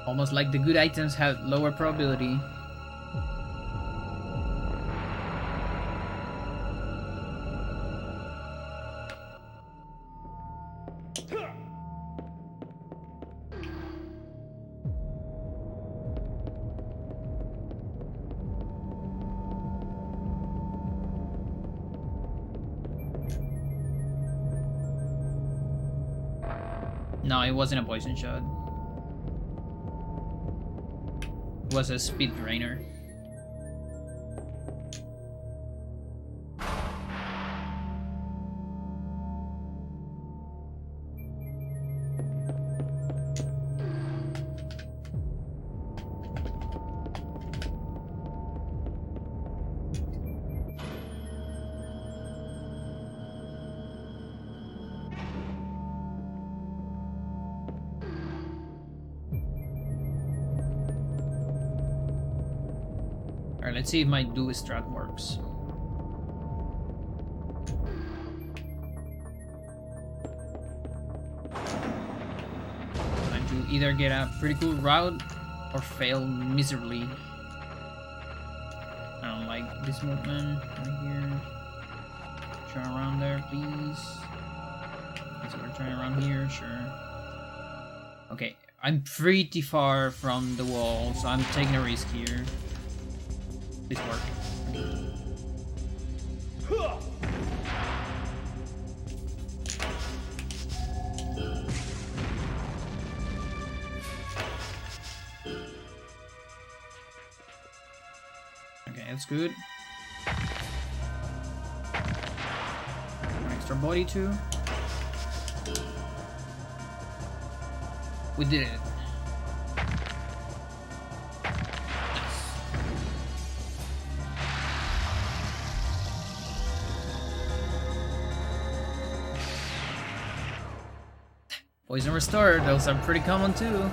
Almost like the good items have lower probability. No, it wasn't a poison shot. It was a speed drainer. Alright, let's see if my do strat works. either get a pretty cool route or fail miserably. I don't like this movement right here. Turn around there, please. So we're turning around here, sure. Okay, I'm pretty far from the wall, so I'm taking a risk here. Please work. Okay, that's good. One extra body too. We did it. Poison restored, those are pretty common too.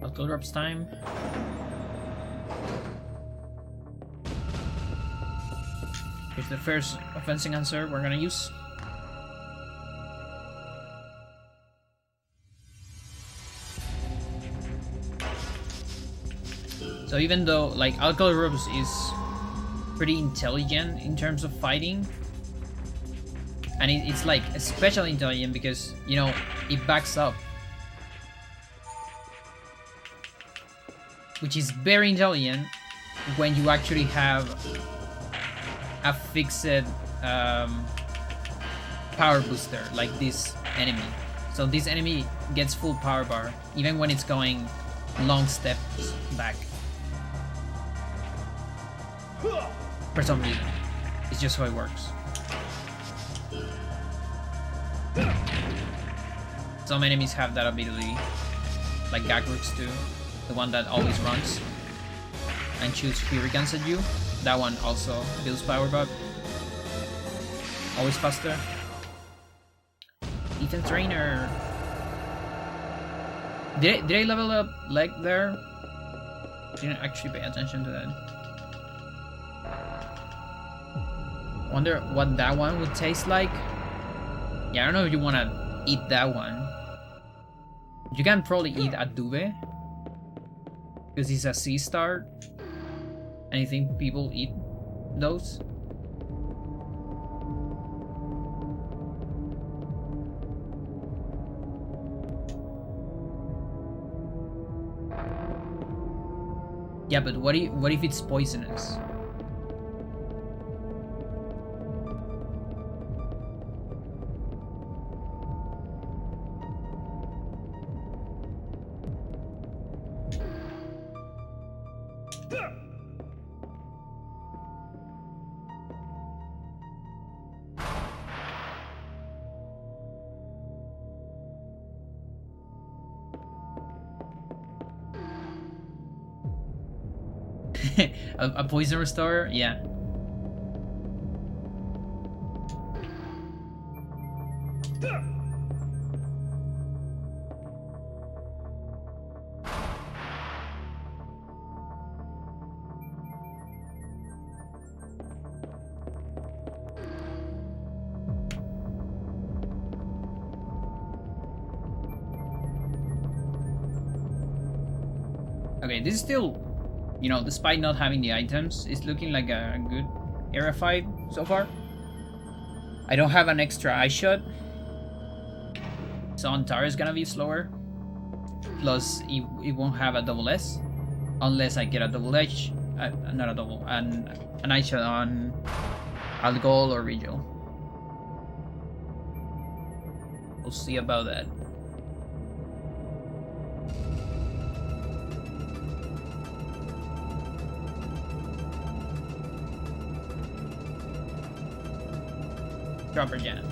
Alcohol drops time. Here's the first offensive answer we're gonna use. So even though like Alcohol Drops is pretty intelligent in terms of fighting, and it's like especially intelligent because, you know, it backs up, which is very intelligent when you actually have a fixed power booster like this enemy. So this enemy gets full power bar even when it's going long steps back. For some reason. It's just how it works. Some enemies have that ability, like Gagrooks too. The one that always runs and shoots shurikens at you. That one also builds power bar. Always faster. Ethan Trainer. Did I level up leg there? Didn't actually pay attention to that. Wonder what that one would taste like. Yeah, I don't know if you wanna eat that one. You can probably eat Adobe, because he's a C star, and I think people eat those. Yeah, but what if it's poisonous? A poison restorer? Yeah. Okay, this is still, you know, despite not having the items, it's looking like a good area fight so far. I don't have an extra eye shot, so Antara is gonna be slower. Plus, it won't have a double S unless I get a double H, not a double, an eye shot on Algol or Regal. We'll see about that. Dropper Jan.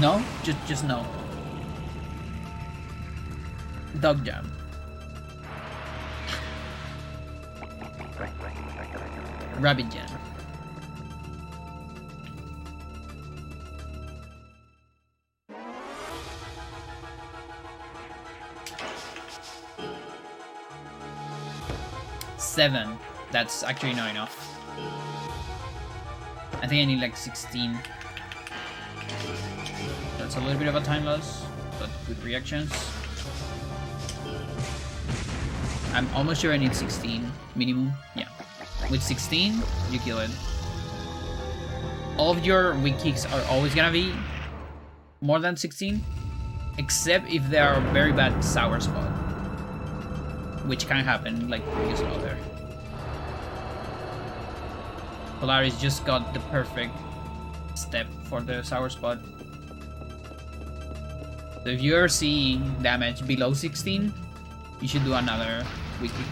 No? Just no. Dog Jam. Rabbit Jam. Seven. That's actually not enough. I think I need like 16. That's a little bit of a time loss, but good reactions. I'm almost sure I need 16 minimum. Yeah. With 16, you kill it. All of your weak kicks are always gonna be more than 16, except if they are a very bad sour spot, which can happen, like you saw there. Polaris just got the perfect step for the sour spot. So if you ever see damage below 16, you should do another weak kick.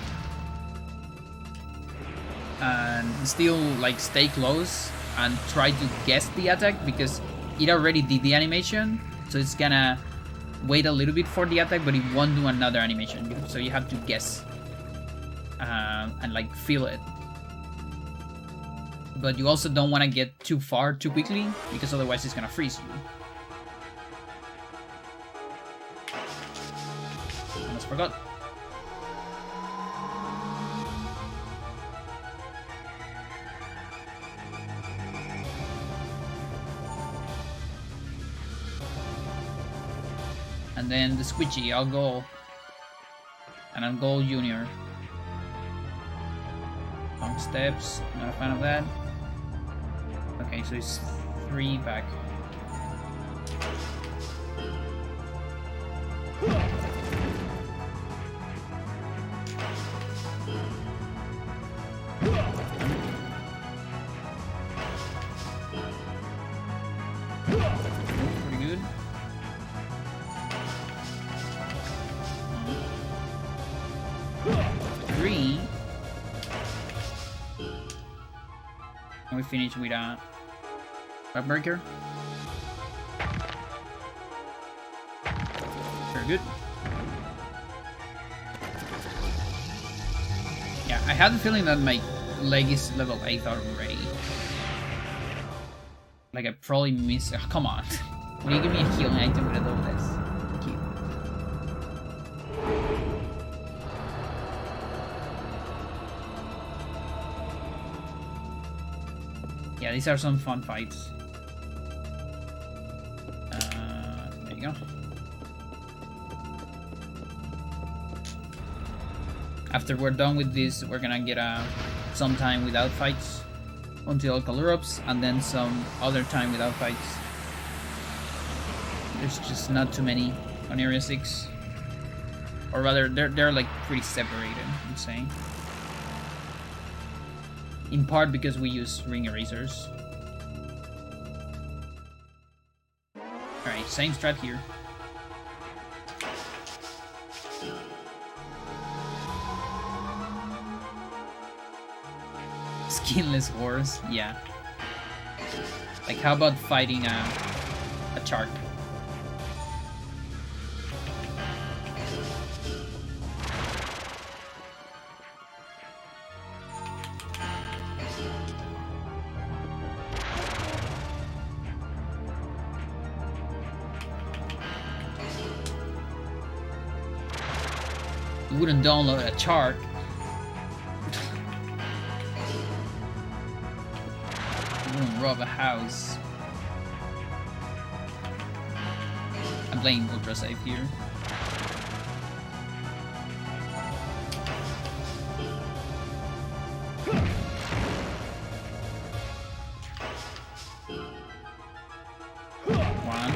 And still like stay close and try to guess the attack, because it already did the animation, so it's gonna wait a little bit for the attack, but it won't do another animation, so you have to guess and like feel it. But you also don't want to get too far too quickly, because otherwise it's gonna freeze you. Almost forgot. And then the squidgy, I'll go. And I'll go junior. Long steps, not a fan of that. Okay, so it's 3 back. Pretty good. Three. And we finish with a backbreaker. Very good. Yeah, I have the feeling that my leg is level 8 already. Like I probably missed. Oh, come on. When you give me a healing item with a double this. Thank you. Yeah, these are some fun fights. There you go. After we're done with this, we're gonna get some time without fights until Calurops, and then some other time without fights. There's just not too many on Area 6. Or rather, they're like pretty separated, I'm saying. In part because we use ring erasers. Alright, same strat here. Skinless horse, yeah. Like, how about fighting a shark? You wouldn't download a shark. You wouldn't rob a house. I'm playing ultra safe here. One.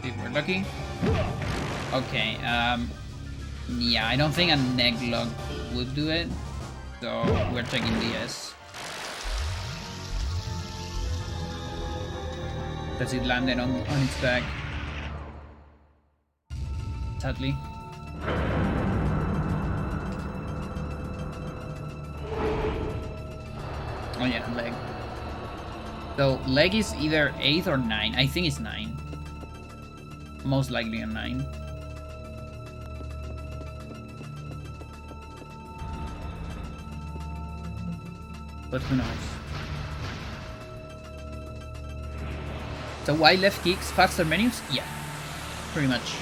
If we're lucky. Okay, yeah, I don't think a neck lock would do it, so we're checking DS. Does it land on its back? Sadly. Oh yeah, leg. So leg is either 8 or 9. I think it's 9. Most likely a 9. But who knows? So why left kicks faster menus? Yeah, pretty much.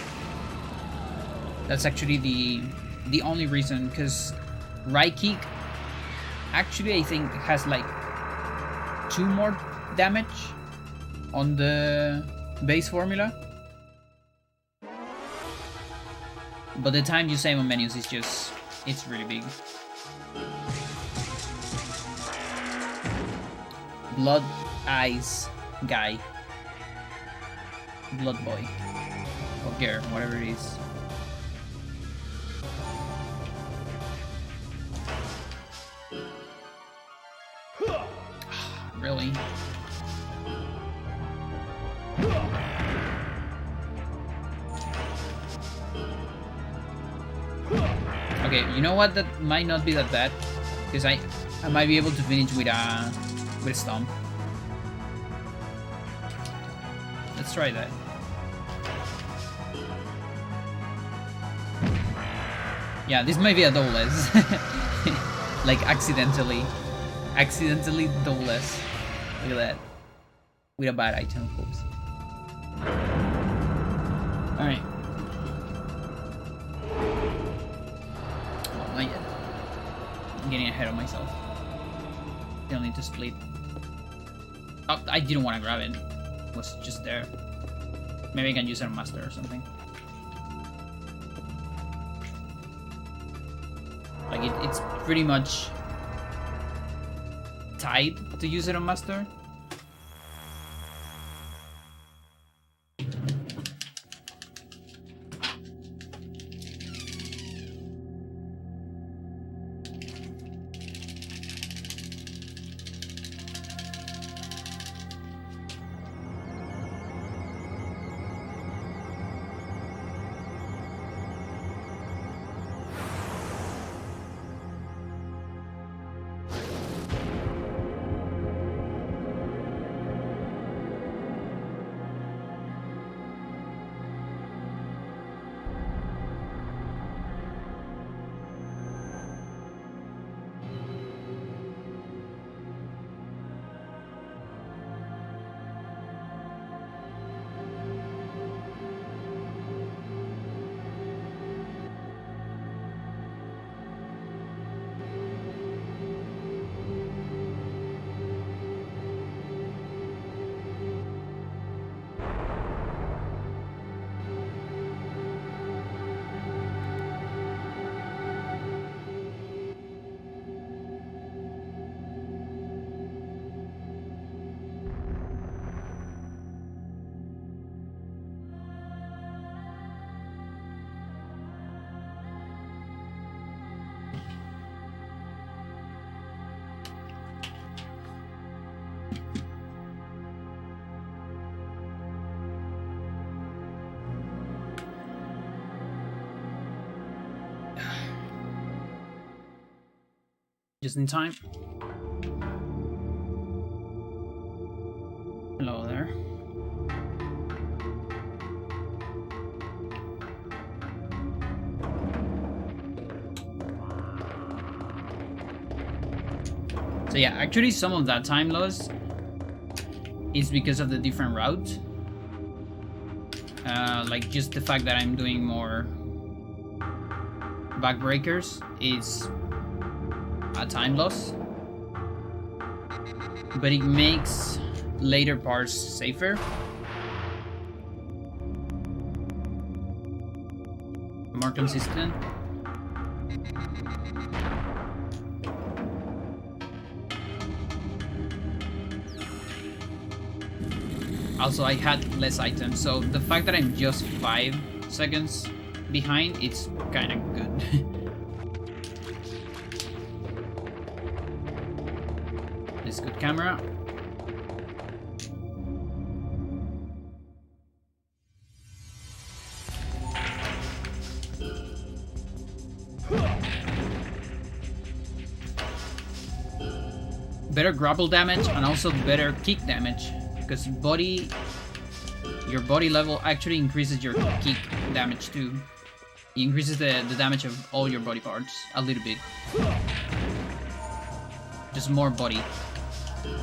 That's actually the only reason, because right kick actually I think has like 2 more damage on the base formula. But the time you save on menus is just, it's really big. Blood Eyes guy. Blood boy. Or girl, whatever it is. Really? Okay, you know what? That might not be that bad, because I might be able to finish with a stomp. Let's try that. Yeah, this might be a double-less. Like accidentally double-less. Look at that. With a bad item, of course. Alright. Well, not yet. I'm getting ahead of myself. Still need to split. Oh, I didn't want to grab it. It was just there. Maybe I can use it on master or something. Like it's pretty much tied to use it on master. Just in time. Hello there. So yeah, actually some of that time loss is because of the different route. Like just the fact that I'm doing more backbreakers is a time loss, but it makes later parts safer. More consistent. Also, I had less items, so the fact that I'm just 5 seconds behind, it's kind of good. This is good camera. Better grapple damage and also better kick damage, because your body level actually increases your kick damage too. It increases the damage of all your body parts a little bit. Just more body.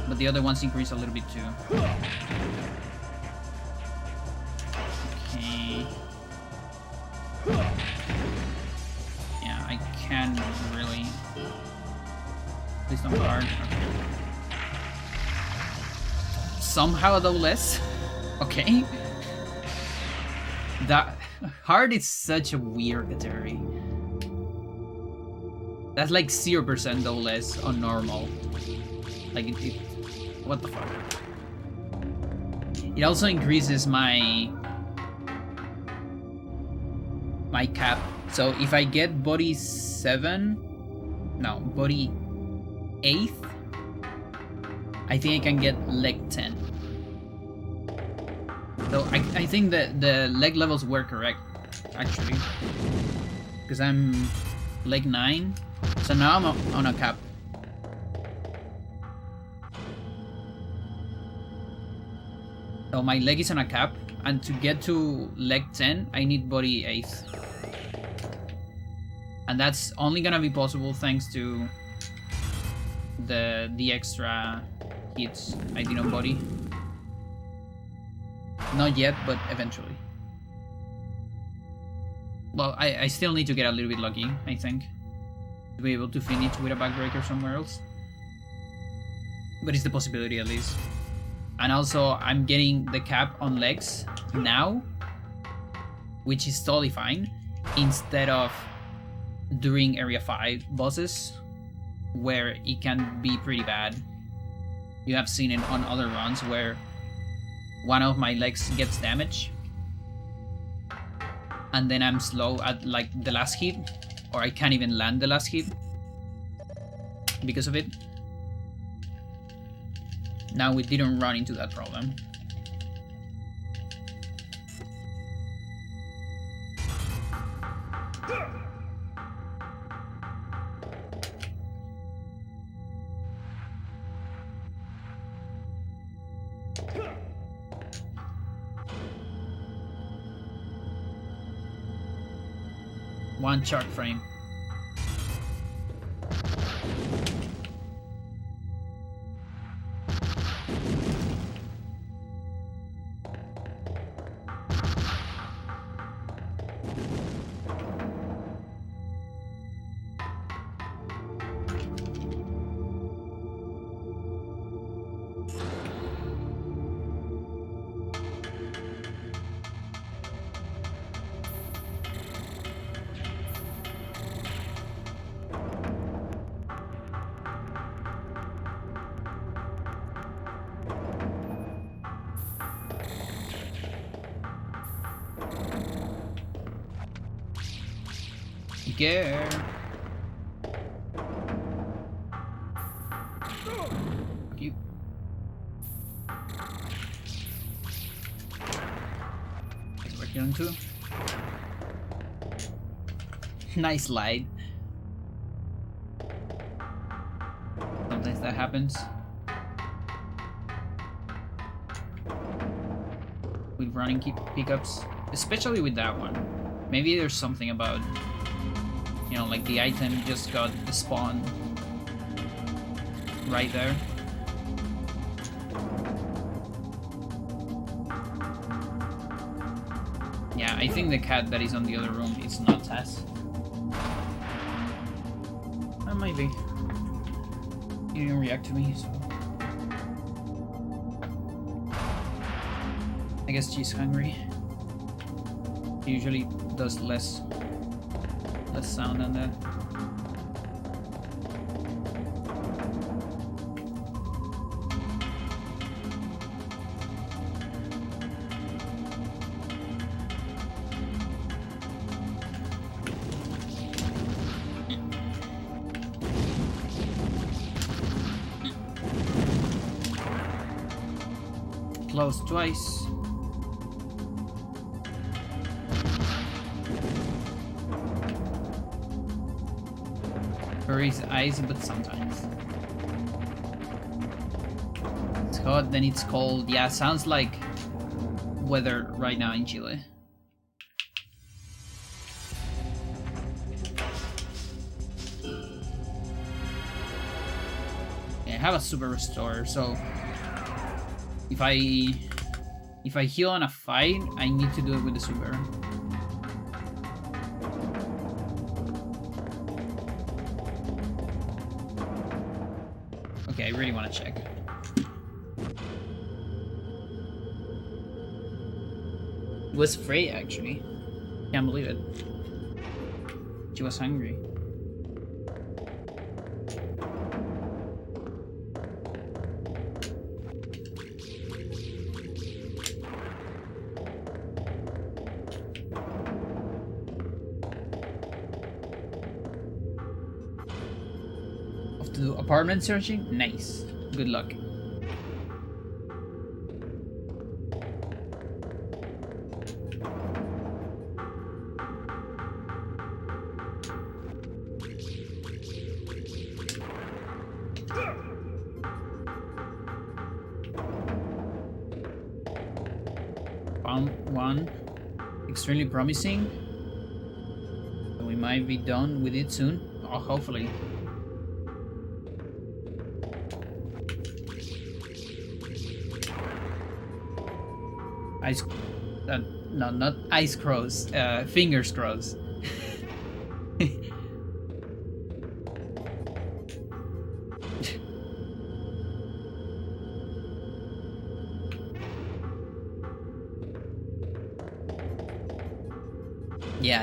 But the other ones increase a little bit too. Okay. Yeah, I can really... Please don't guard. Okay. Somehow though less. Okay. That hard is such a weird category. That's like 0% though less on normal. Like it what the fuck? It also increases my cap. So if I get body 8th, I think I can get leg 10. So I think that the leg levels were correct, actually. Because I'm leg 9, so now I'm on a cap. So my leg is on a cap, and to get to leg 10, I need body 8th. And that's only gonna be possible thanks to the extra hits I did on body. Not yet, but eventually. Well, I still need to get a little bit lucky, I think, to be able to finish with a backbreaker somewhere else. But it's the possibility at least. And also, I'm getting the cap on legs now, which is totally fine, instead of during Area 5 bosses, where it can be pretty bad. You have seen it on other runs where one of my legs gets damaged, and then I'm slow at like the last hit, or I can't even land the last hit because of it. Now we didn't run into that problem. One chart frame. Get. Fuck you. We're killing too. Nice light. Sometimes that happens. With running pickups, especially with that one. Maybe there's something about, you know, like the item just got spawned right there. Yeah, I think the cat that is on the other room is not Tess. That might be. He didn't react to me, so I guess she's hungry. She usually does less sound than that. closed twice. Very icy, but sometimes. It's hot, then it's cold. Yeah, sounds like weather right now in Chile. Yeah, I have a super restore, so if I heal on a fight, I need to do it with the super. Okay, I really want to check. It was Frey, actually. Can't believe it. She was hungry. Off to do apartment searching? Nice. Good luck. Found one. Extremely promising. So we might be done with it soon. Oh, hopefully. Ice... no, not ice crows. Fingers crows.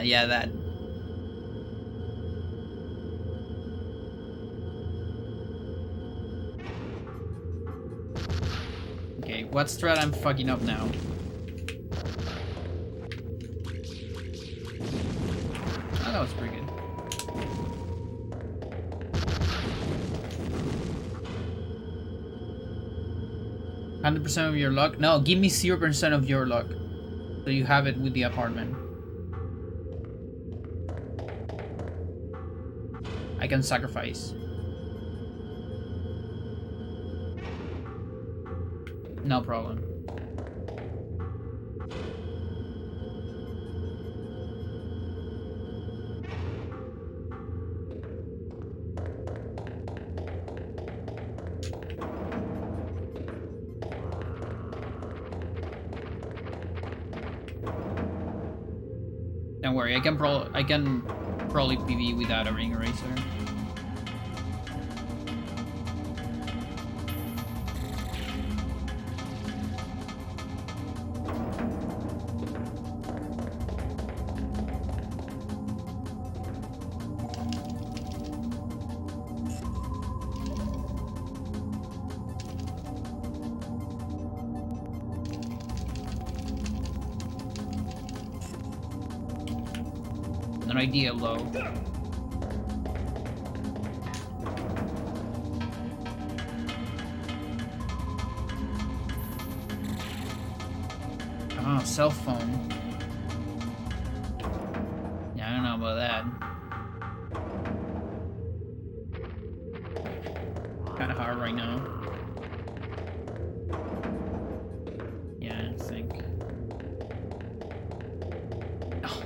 Yeah, that. Okay, what strat I'm fucking up now? Oh, that was pretty good. %100% of your luck? No, give me 0% of your luck. So you have it with the apartment. I can sacrifice. No problem. Don't worry, I can probably PV without a ring eraser. An idea low. Oh, cell phone. Yeah, I don't know about that. Kind of hard right now. Yeah, I think. Oh.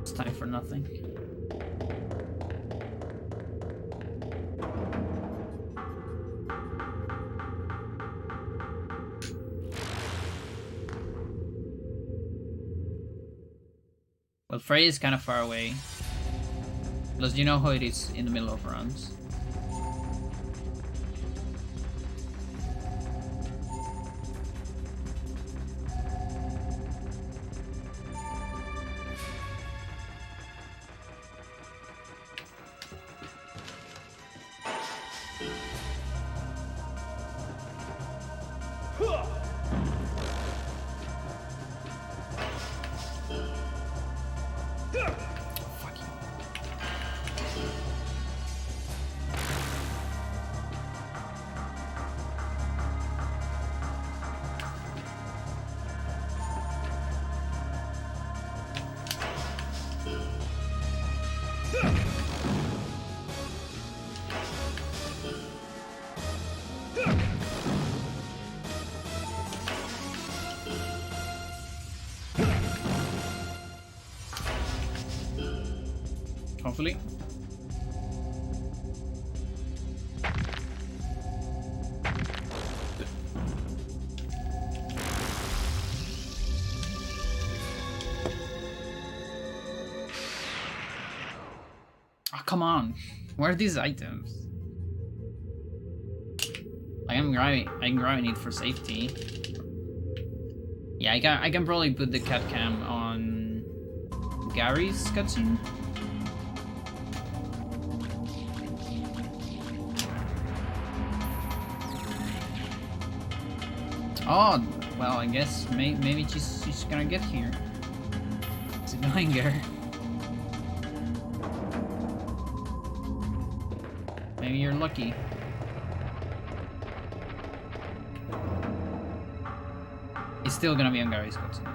It's time for nothing. Well, Frey is kind of far away. Plus, you know how it is in the middle of runs. Hopefully. Oh, come on. Where are these items? I'm grabbing it for safety. Yeah, I can probably put the cat cam on Gary's cutscene. Oh, well, I guess maybe she's gonna get here. It's annoying her. Maybe you're lucky. It's still gonna be on Gary's cutscene.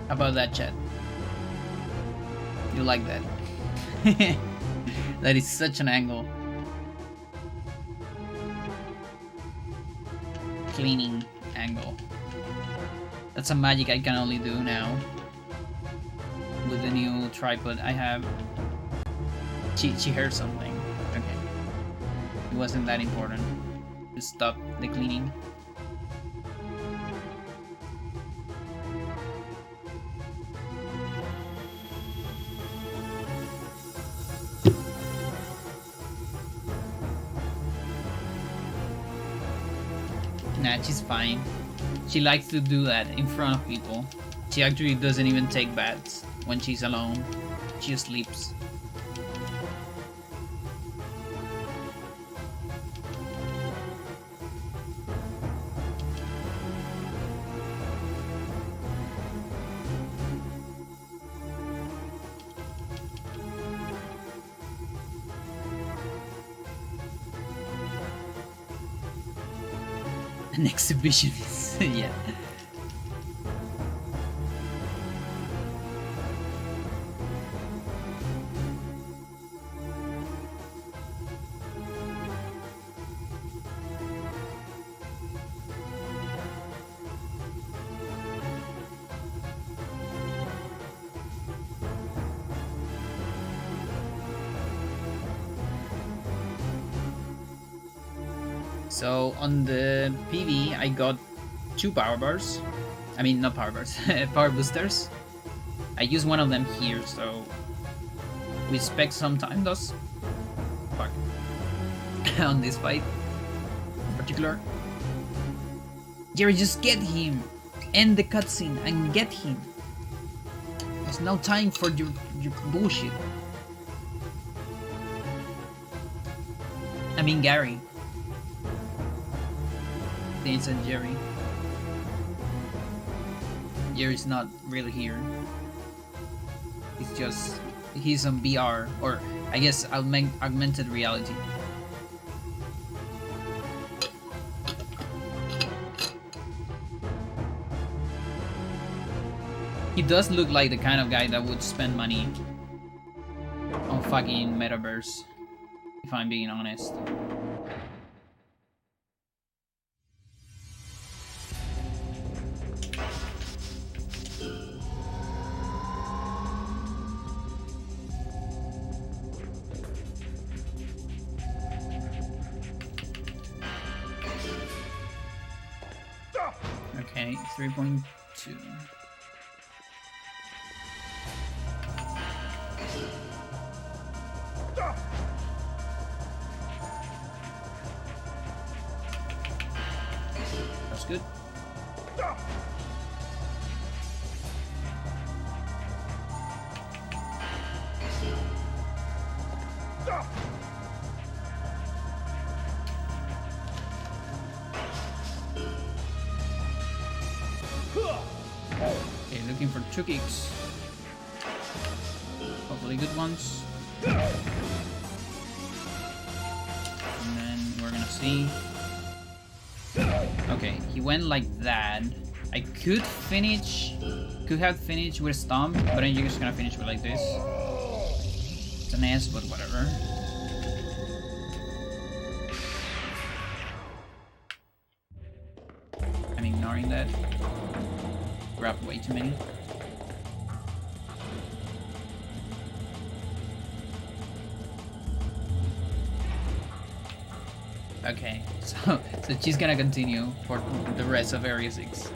How about that, chat? You like that? That is such an angle. Cleaning angle. That's a magic I can only do now. With the new tripod I have. She heard something. Okay. It wasn't that important. Just stop the cleaning. Nah, she's fine. She likes to do that in front of people. She actually doesn't even take baths when she's alone. She just sleeps. An exhibition. Yeah. So on the PV, I got 2 power bars. I mean, not power bars, power boosters. I use one of them here, so we spec some time does. Fuck. On this fight in particular. Jerry, just get him! End the cutscene and get him! There's no time for your bullshit. I mean, Gary. It's and Jerry. Jerry's not really here. He's on VR, or I guess augmented reality. He does look like the kind of guy that would spend money on fucking Metaverse, if I'm being honest. Okay, 3.2. That's good. Okay, looking for 2 kicks. Hopefully good ones. And then we're gonna see. Okay, he went like that. I could have finished with a stomp, but then you're just gonna finish with like this. It's an S, but whatever. I'm ignoring that. Grab way too many. Okay, so she's gonna continue for the rest of Area 6.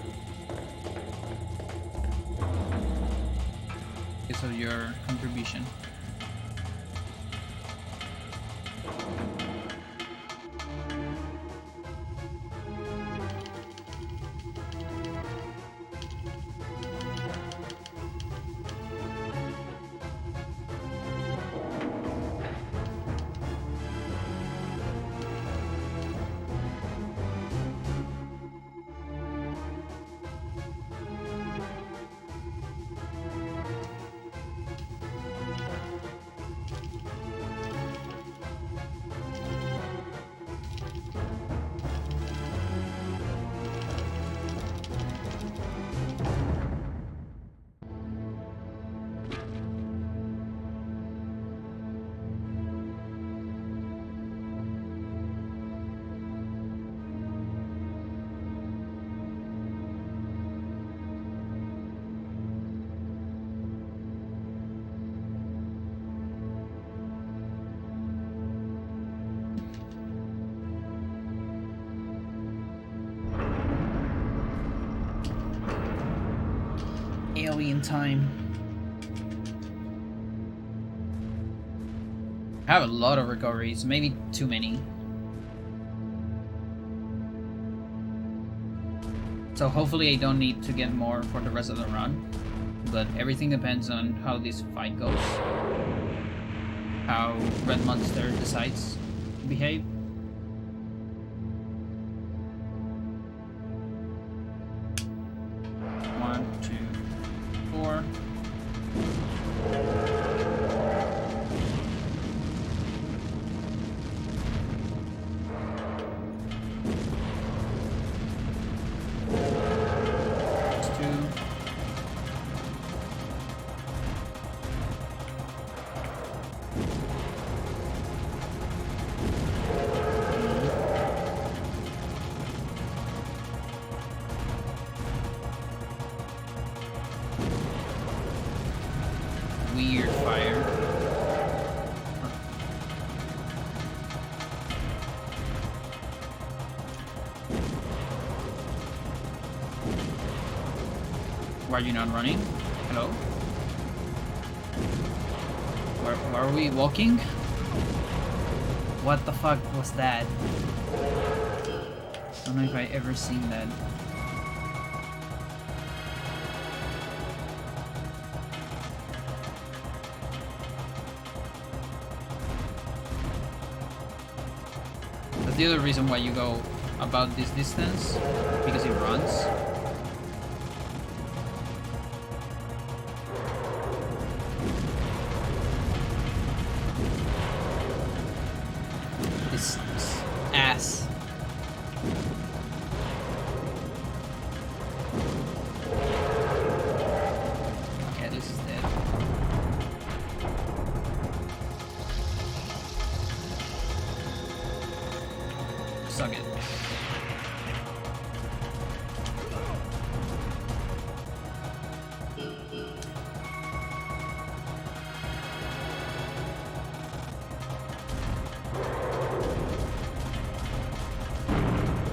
Because of your contribution. Alien time. I have a lot of recoveries, maybe too many. So hopefully I don't need to get more for the rest of the run. But everything depends on how this fight goes. How Red Monster decides to behave. Weird fire. Why are you not running? Hello? Where are we walking? What the fuck was that? I don't know if I ever seen that. That's the other reason why you go about this distance, because it runs. This ass.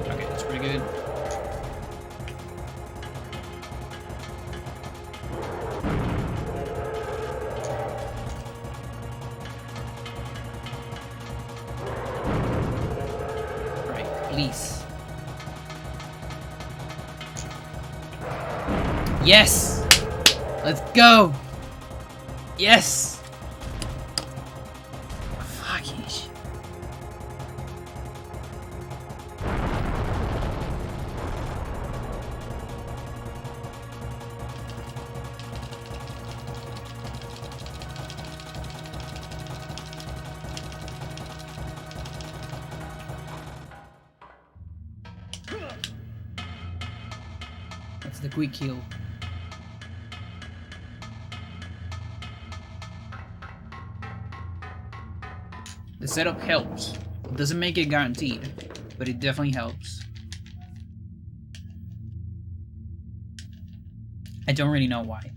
Okay, that's pretty good. Please. Yes! Let's go! Yes! Fucking shit. That's the quick kill. The setup helps. It doesn't make it guaranteed, but it definitely helps. I don't really know why.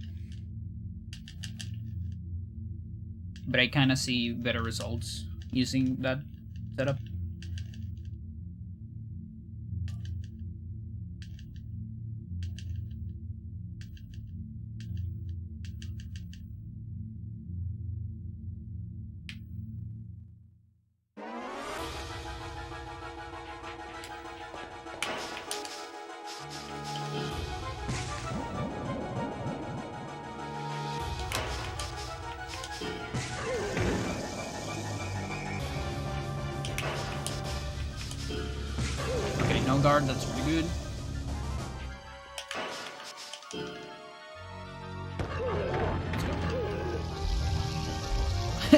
But I kind of see better results using that setup. Okay, no guard, that's pretty good.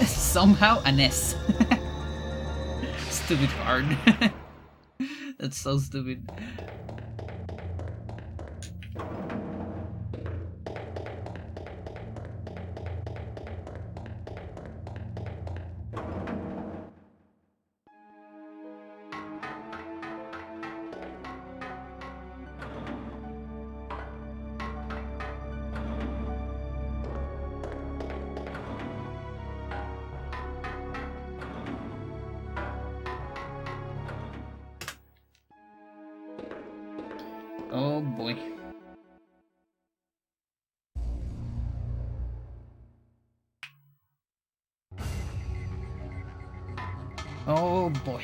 Somehow an S. Stupid card. That's so stupid. Oh boy. Oh boy.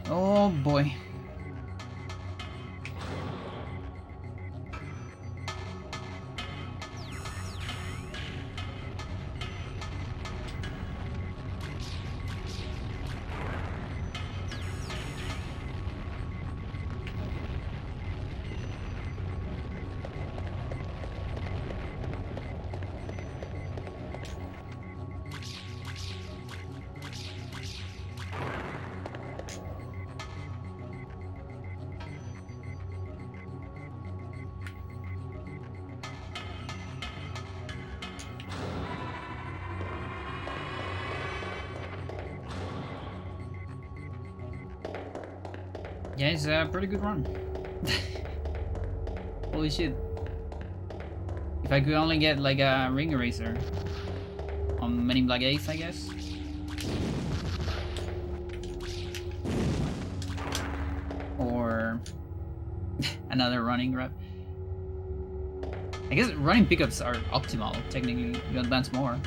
Oh boy. Yeah, it's a pretty good run. Holy shit. If I could only get like a ring eraser on Men in Black Ace, I guess. Or another running rep. I guess running pickups are optimal, technically. You advance more.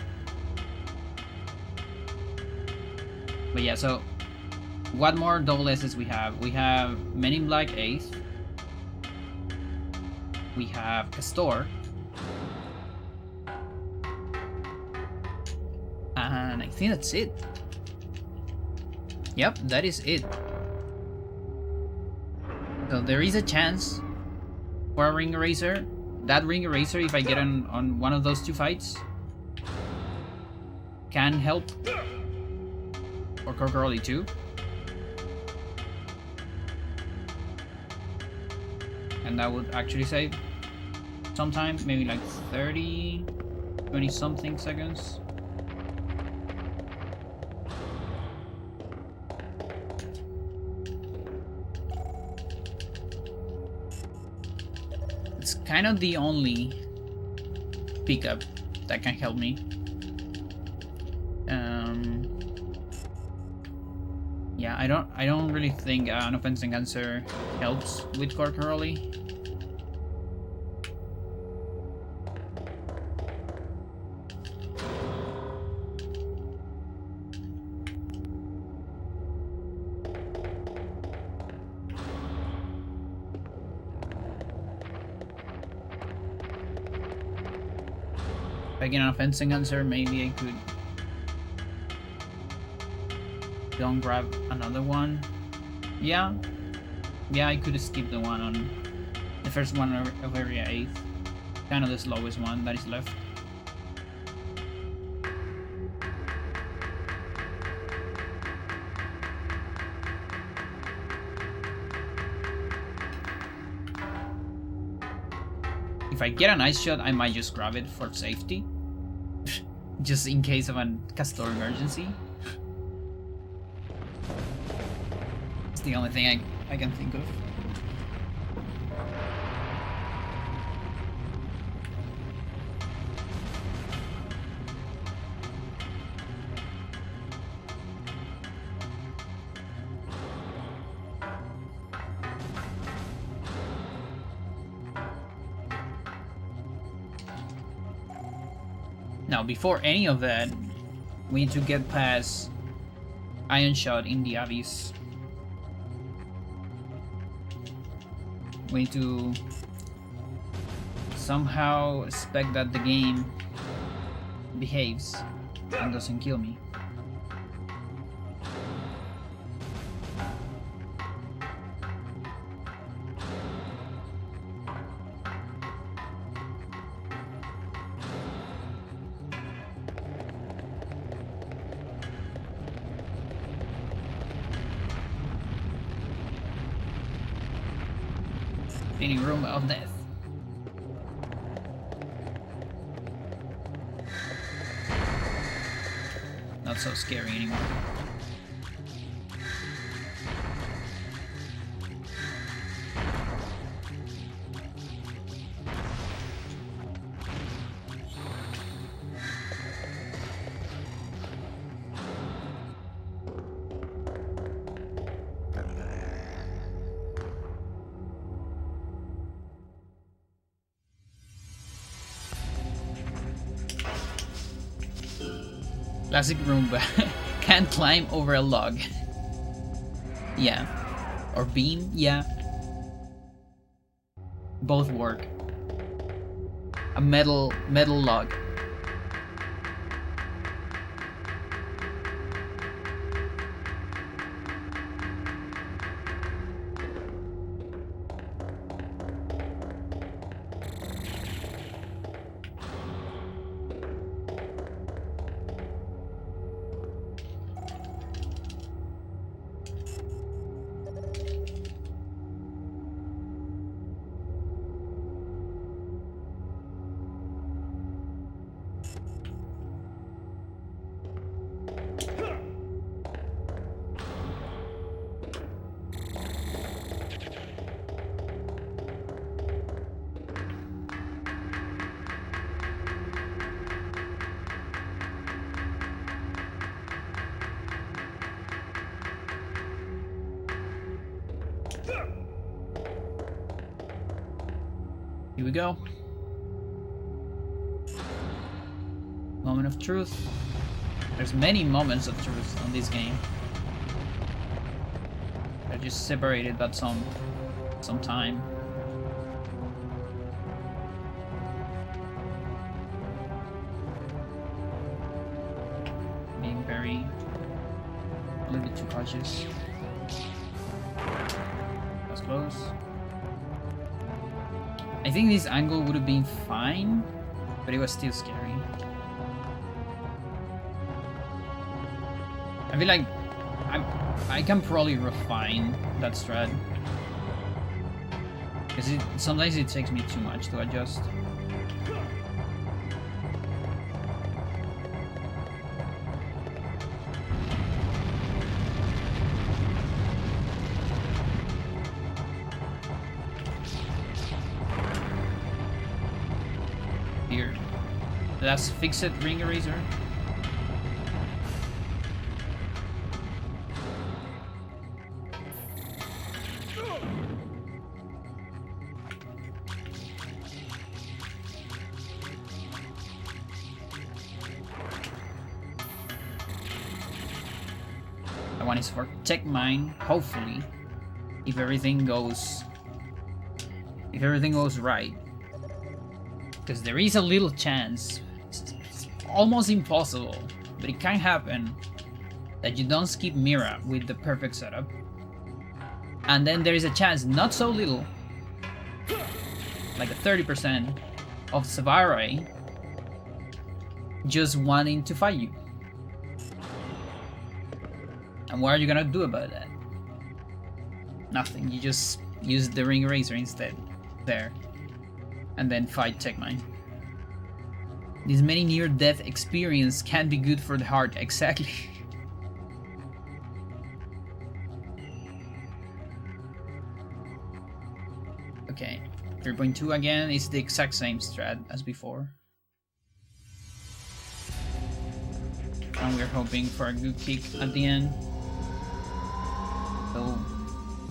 But yeah, so what more double S's we have? We have Men in Black Ace. We have Castor. And I think that's it. Yep, that is it. So there is a chance for a ring eraser. That ring eraser, if I get on one of those two fights, can help. Or Corcoroli too. and that would actually save some time, maybe like 30, 20 something seconds. It's kind of the only pickup that can help me. Yeah, I don't really think an offense enhancer helps with Cork Early. If I get an offense enhancer, maybe I could don't grab another one. Yeah, I could skip the one on the first one of area 8. Kind of the slowest one that is left. If I get an ice shot, I might just grab it for safety. Just in case of a castor emergency. It's the only thing I can think of. Now, before any of that, we need to get past Iron Shot in the Abyss. We need to somehow expect that the game behaves and doesn't kill me. Spinning room of death. Not so scary anymore. Classic Roomba. Can't climb over a log. Yeah. Or beam? Yeah. Both work. A metal log. Here we go. Moment of truth. There's many moments of truth on this game. They're just separated by some time. Being very a little bit too cautious. That's close. I think this angle would have been fine, but it was still scary. I feel like I can probably refine that strat. Because sometimes it takes me too much to adjust. Here. That's Fix-It Ring Eraser. That one is for Tech Mine, hopefully, if everything goes right. Because there is a little chance, it's almost impossible, but it can happen that you don't skip Mira with the perfect setup. And then there is a chance, not so little, like a 30% of Savare just wanting to fight you. And what are you gonna do about that? Nothing, you just use the Ring Eraser instead, there. And then fight Tech Mine. This many near-death experience can be good for the heart, exactly. Okay, 3.2 again is the exact same strat as before. And we're hoping for a good kick at the end. So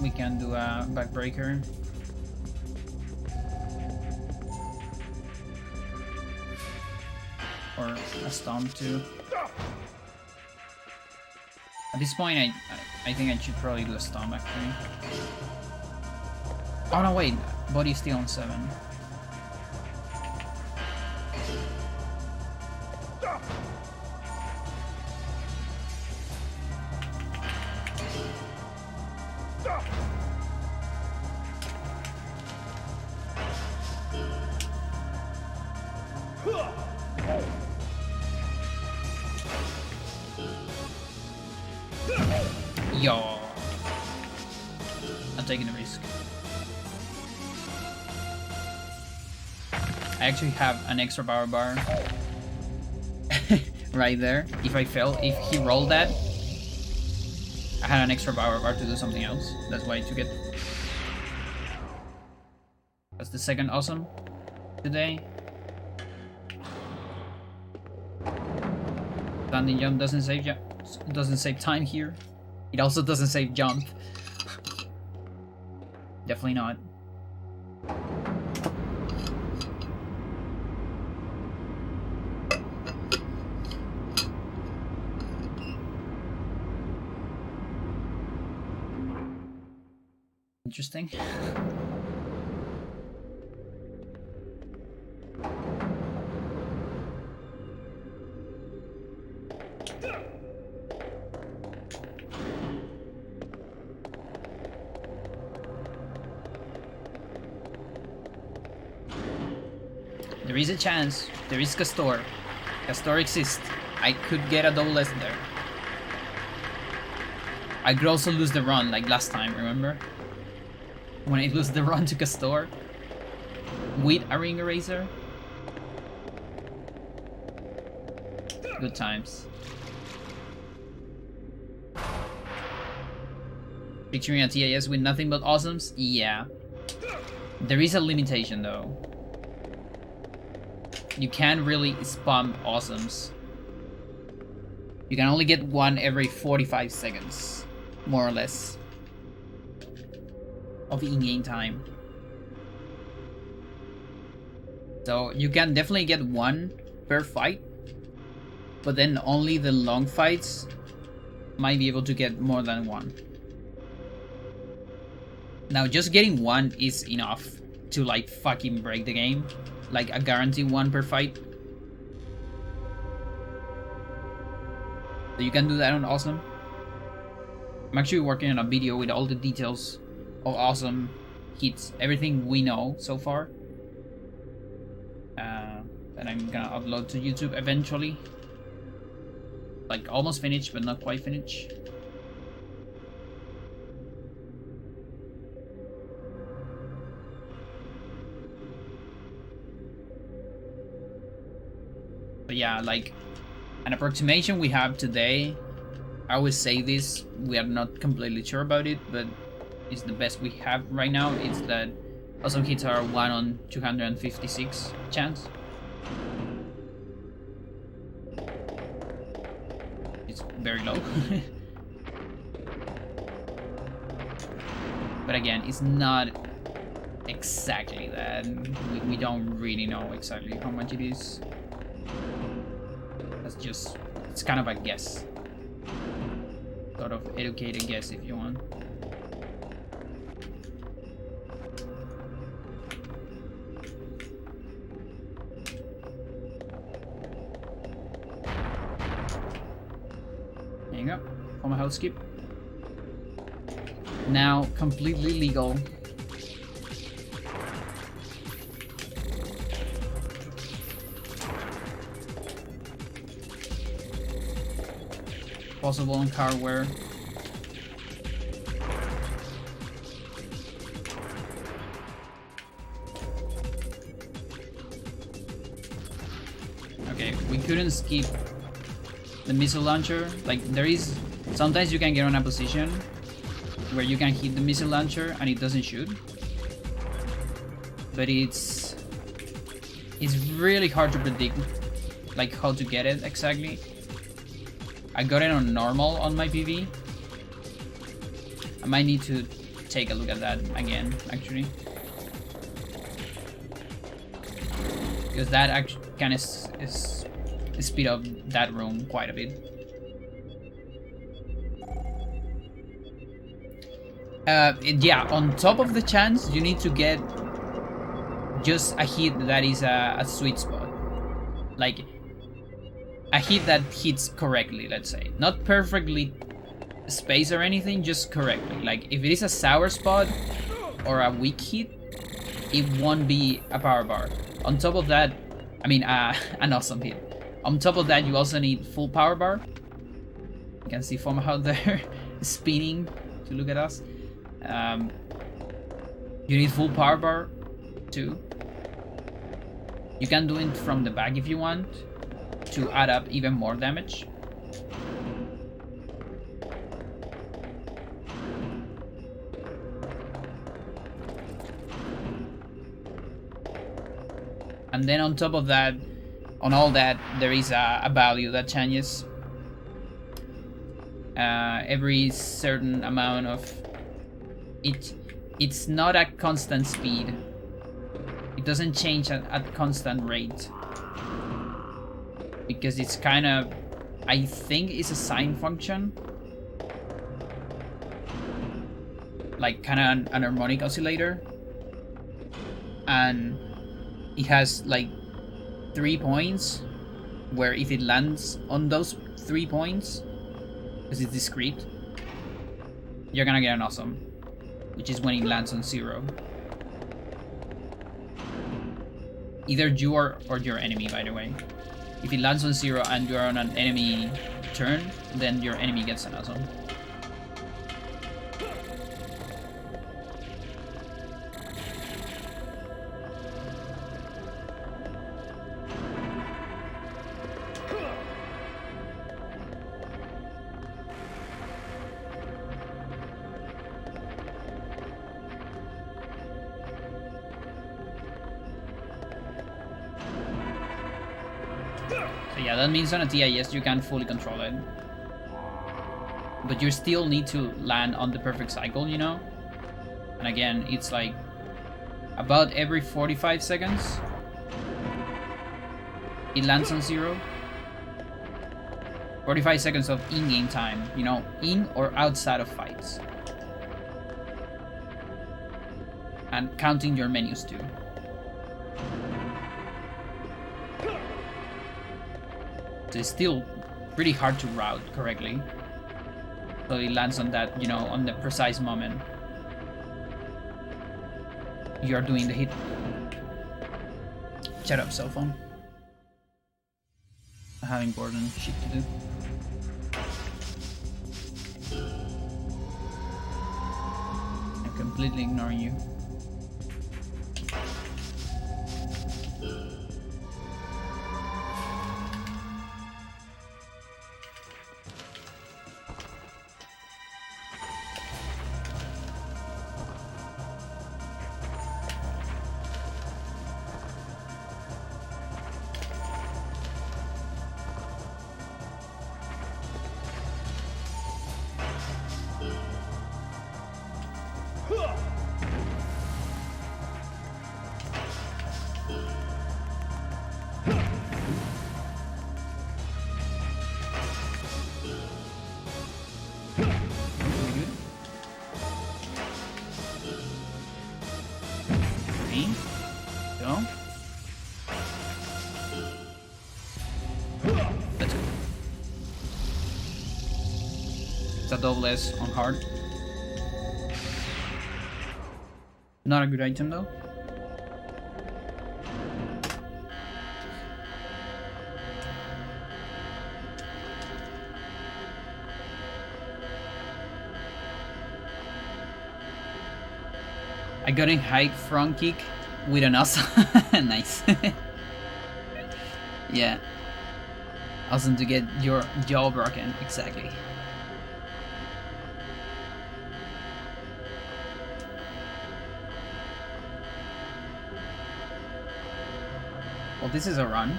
we can do a backbreaker. Or a stomp too. At this point, I think I should probably do a stomp actually. Oh no, wait, body's still on 7. Yo, I'm taking a risk. I actually have an extra power bar right there. If I fell, if he rolled that, I had an extra power bar to do something else. That's why I took it. That's the second awesome today. Standing jump doesn't save time here. It also doesn't save jump. Definitely not. Interesting. There is a chance. There is Castor. Castor exists. I could get a double S there. I could also lose the run like last time, remember? When I lose the run to Castor with a Ring Eraser. Good times. Picturing a TAS with nothing but awesomes? Yeah. There is a limitation though. You can't really spam awesomes. You can only get one every 45 seconds, more or less, of in-game time. So you can definitely get one per fight, but then only the long fights might be able to get more than one. Now just getting one is enough to like fucking break the game. Like a guaranteed one per fight. So you can do that on Awesome. I'm actually working on a video with all the details of Awesome hits, everything we know so far. That I'm gonna upload to YouTube eventually. Like almost finished, but not quite finished. But yeah, like an approximation we have today, I always say this, we are not completely sure about it, but it's the best we have right now. It's that awesome hits are 1 on 256 chance. It's very low. But again, it's not exactly that. We don't really know exactly how much it is. That's just, it's kind of a guess. Sort of educated guess if you want. There you go. For my health skip. Now completely legal. Possible on hardware. Okay, we couldn't skip the missile launcher. Like there is, sometimes you can get on a position where you can hit the missile launcher and it doesn't shoot. But it's really hard to predict like how to get it exactly. I got it on normal on my PV. I might need to take a look at that again, actually. Because that actually kind of is speed up that room quite a bit. Yeah, on top of the chance, you need to get just a hit that is a sweet spot. Like, a hit that hits correctly, let's say. Not perfectly spaced or anything, just correctly. Like, if it is a sour spot or a weak hit, it won't be a power bar. On top of that, I mean, an awesome hit. On top of that, you also need full power bar. You can see Foma out there spinning to look at us. You need full power bar too. You can do it from the back if you want to add up even more damage. And then on top of that, on all that, there is a value that changes every certain amount of it. It's not a constant speed. It doesn't change at constant rate because it's kind of, I think it's a sine function, like kind of an harmonic oscillator, and it has like 3 points where if it lands on those 3 points, because it's discrete, you're gonna get an awesome, which is when it lands on 0. Either you or your enemy, by the way. If it lands on 0 and you're on an enemy turn, then your enemy gets an awesome. Yeah, that means on a TIS you can fully control it. But you still need to land on the perfect cycle, you know? And again, it's like about every 45 seconds it lands on 0. 45 seconds of in-game time, you know, in or outside of fights. And counting your menus too. It's still pretty hard to route correctly. So it lands on that, you know, on the precise moment you're doing the hit. Shut up, cell phone. I have important shit to do. I'm completely ignoring you. Okay. Go. Let's go. It's a double S on hard. Not a good item though. I got in height front kick with an awesome. Nice. Yeah. Awesome to get your jaw broken. Exactly. Well, this is a run.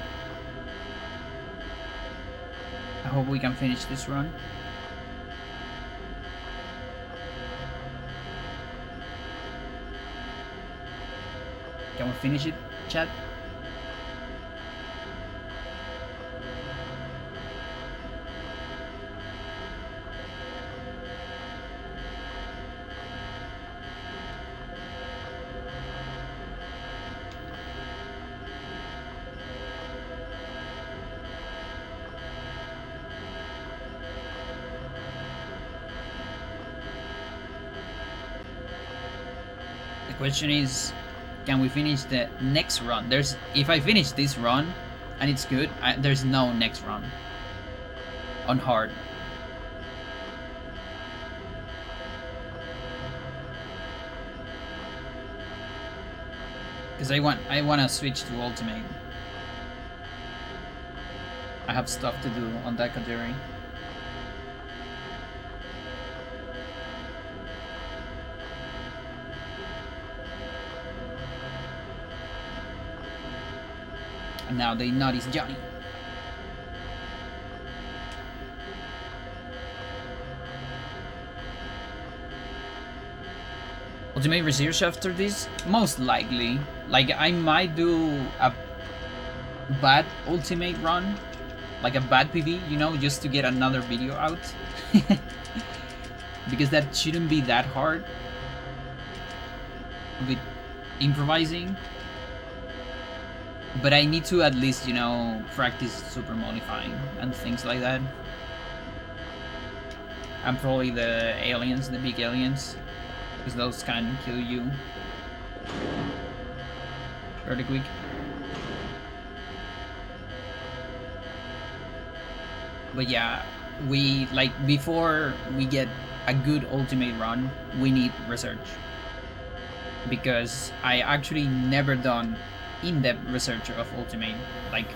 I hope we can finish this run. Can we finish it, chat? The question is, can we finish the next run? If I finish this run and it's good, there's no next run on hard. Because I want to switch to ultimate. I have stuff to do on that category. And now they notice Johnny. Ultimate research after this? Most likely. Like, I might do a bad ultimate run. Like a bad PV, you know, just to get another video out. Because that shouldn't be that hard. With improvising. But I need to at least, you know, practice super modifying and things like that. And probably the aliens, the big aliens. Because those can kill you fairly quick. But yeah, we, like, before we get a good ultimate run, we need research. Because I actually never done in-depth research of ultimate, like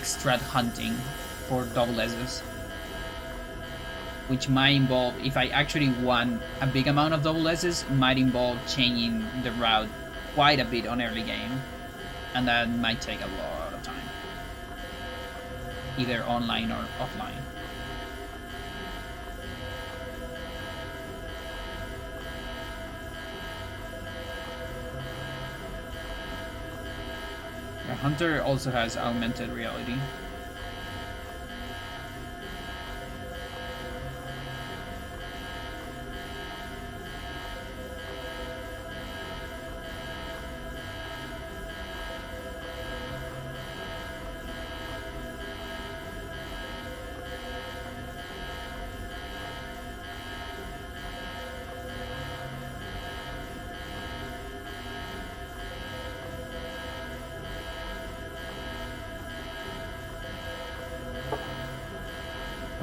strat hunting for double S's, which might involve, if I actually want a big amount of double S's, might involve changing the route quite a bit on early game, and that might take a lot of time, either online or offline. Hunter also has augmented reality.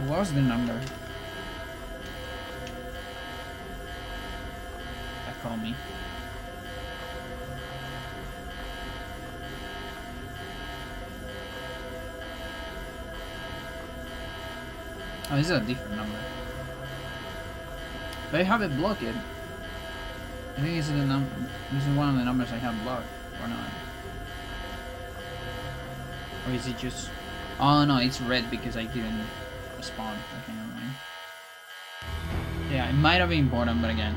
What was the number? That called me. Oh, this is a different number. But I have it blocked. I think this is the number. This is one of the numbers I have blocked, or not? Or is it just? Oh no, it's red because I didn't respond. Okay, never mind. Yeah, it might have been important, but again,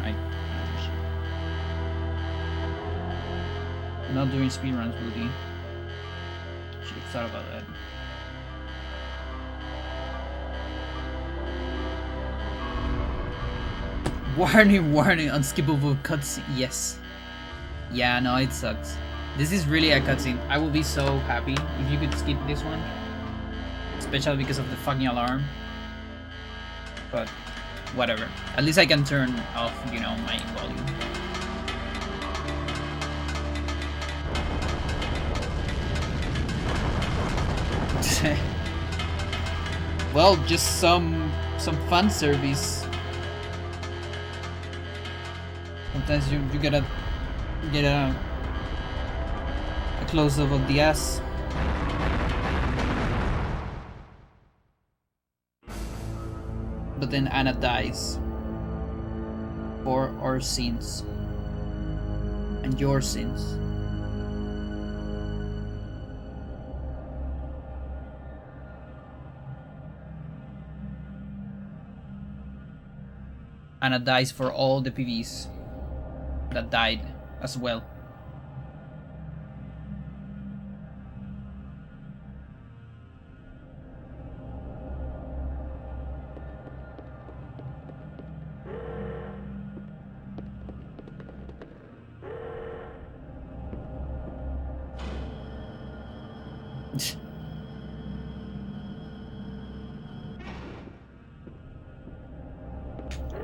I'm not doing speedruns, Booty. Should have thought about that. Warning, warning, unskippable cutscene. Yes. Yeah, no, it sucks. This is really a cutscene. I will be so happy if you could skip this one. Especially because of the fucking alarm. But whatever. At least I can turn off, you know, my volume. Well, just some fan service. Sometimes you gotta get a close up of the ass. But then Anna dies for our sins and your sins. Anna dies for all the PVs that died as well.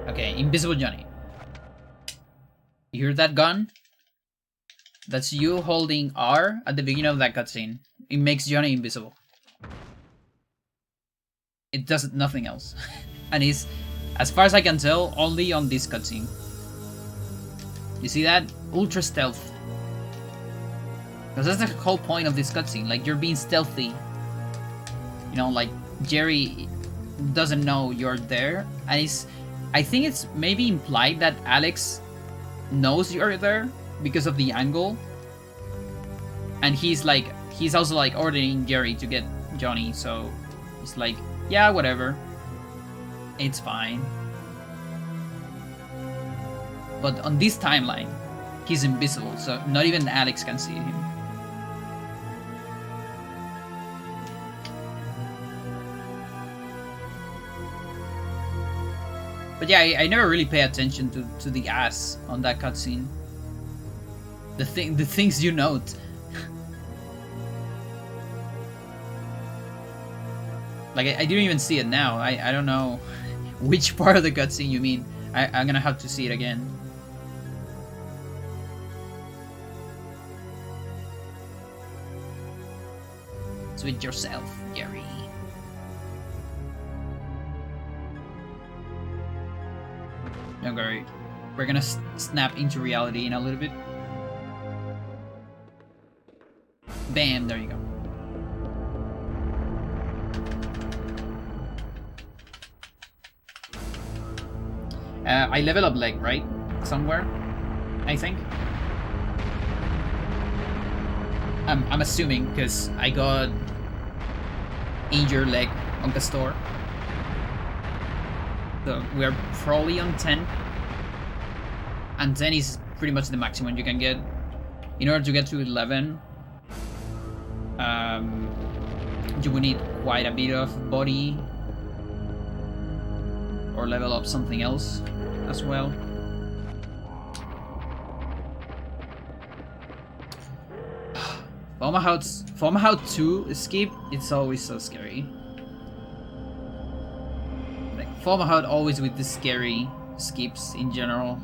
Okay, Invisible Johnny. You hear that gun? That's you holding R at the beginning of that cutscene. It makes Johnny invisible. It does nothing else. And it's, as far as I can tell, only on this cutscene. You see that? Ultra stealth. Because that's the whole point of this cutscene. Like, you're being stealthy. You know, like, Jerry doesn't know you're there. And it's... I think it's maybe implied that Alex knows you're there because of the angle. And he's also like ordering Jerry to get Johnny, so he's like, yeah, whatever. It's fine. But on this timeline, he's invisible, so not even Alex can see him. But yeah, I never really pay attention to the ass on that cutscene. The things you note. Like, I didn't even see it now. I don't know which part of the cutscene you mean. I'm gonna have to see it again. Switch yourself, Gary. Don't worry. We're gonna snap into reality in a little bit. Bam, there you go. I level up leg, right? Somewhere, I think. I'm assuming, because I got injured leg on the store. So we're probably on 10. And 10 is pretty much the maximum you can get. In order to get to 11, you will need quite a bit of body. Or level up something else as well. How 2 skip, it's always so scary. Like, Fomahout always with the scary skips in general.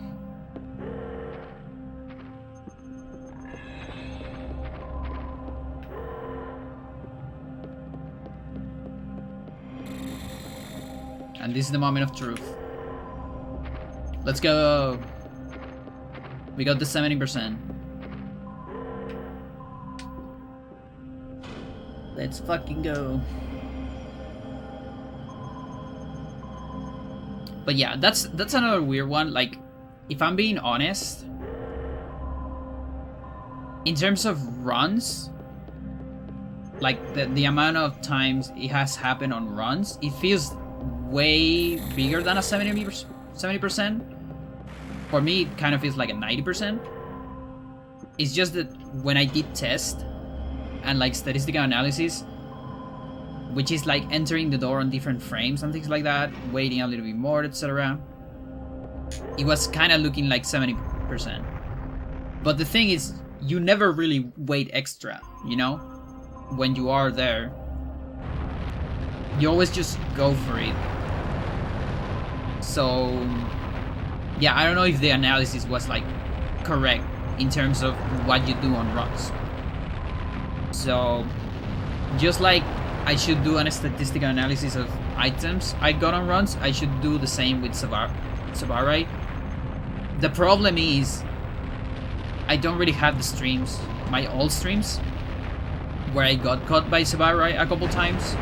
And this is the moment of truth. Let's go! We got the 70%. Let's fucking go. But yeah, that's another weird one. Like, if I'm being honest, in terms of runs, like the amount of times it has happened on runs, it feels way bigger than a 70%. For me, it kind of feels like a 90%. It's just that when I did test and like statistical analysis, which is like entering the door on different frames and things like that, waiting a little bit more, etc., it was kind of looking like 70%. But the thing is, you never really wait extra, you know? When you are there. You always just go for it. So, yeah, I don't know if the analysis was like correct in terms of what you do on runs. So, just like I should do a statistical analysis of items I got on runs, I should do the same with Sabarai. The problem is, I don't really have the streams, my old streams, where I got caught by Sabarai a couple times.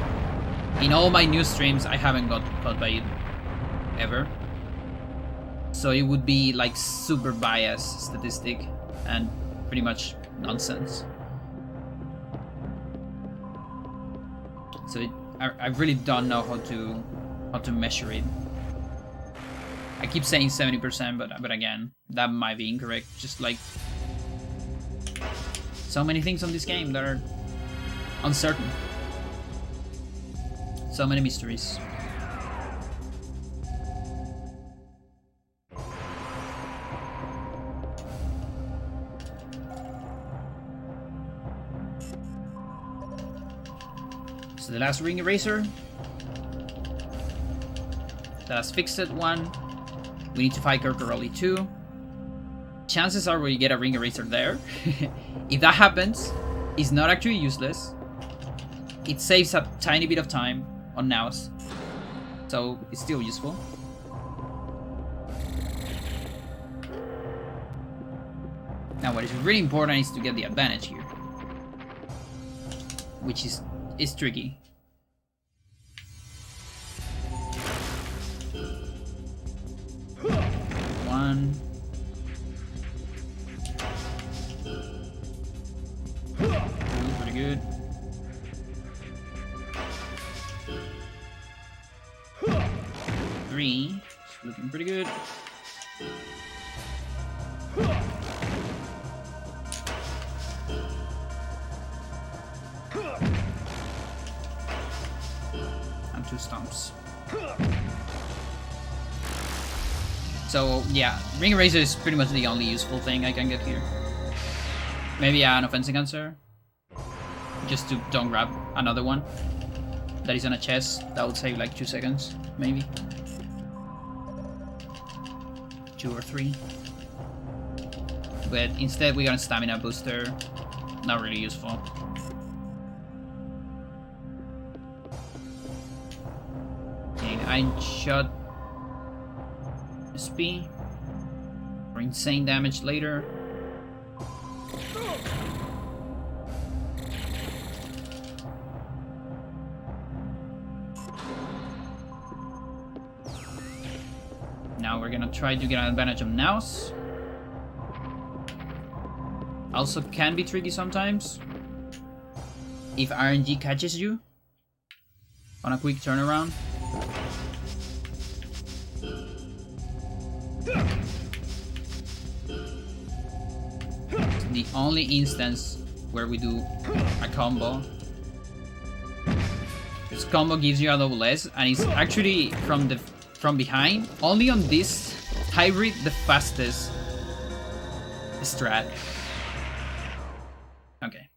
In all my new streams, I haven't got caught by it ever. So it would be like super biased statistic and pretty much nonsense. So I really don't know how to measure it. I keep saying 70%, but again, that might be incorrect. Just like so many things on this game that are uncertain. So many mysteries. So the last ring eraser. The last fixed one. We need to fight Kirkoroli 2. Chances are we get a ring eraser there. If that happens, it's not actually useless. It saves a tiny bit of time on nows, so it's still useful. Now what is really important is to get the advantage here, which is tricky. One. Two, pretty good. Three, looking pretty good. And 2 stomps. So yeah, ring eraser is pretty much the only useful thing I can get here. Maybe an offensive answer, just to don't grab another one that is on a chest. That would save like 2 seconds, maybe 2 or 3. But instead we got a stamina booster. Not really useful. Okay, I shot SP for insane damage later. Now we're gonna try to get an advantage of nows. Also can be tricky sometimes if RNG catches you on a quick turnaround. It's the only instance where we do a combo. This combo gives you a double S, and it's actually from behind. Only on this hybrid, the fastest strat. Okay.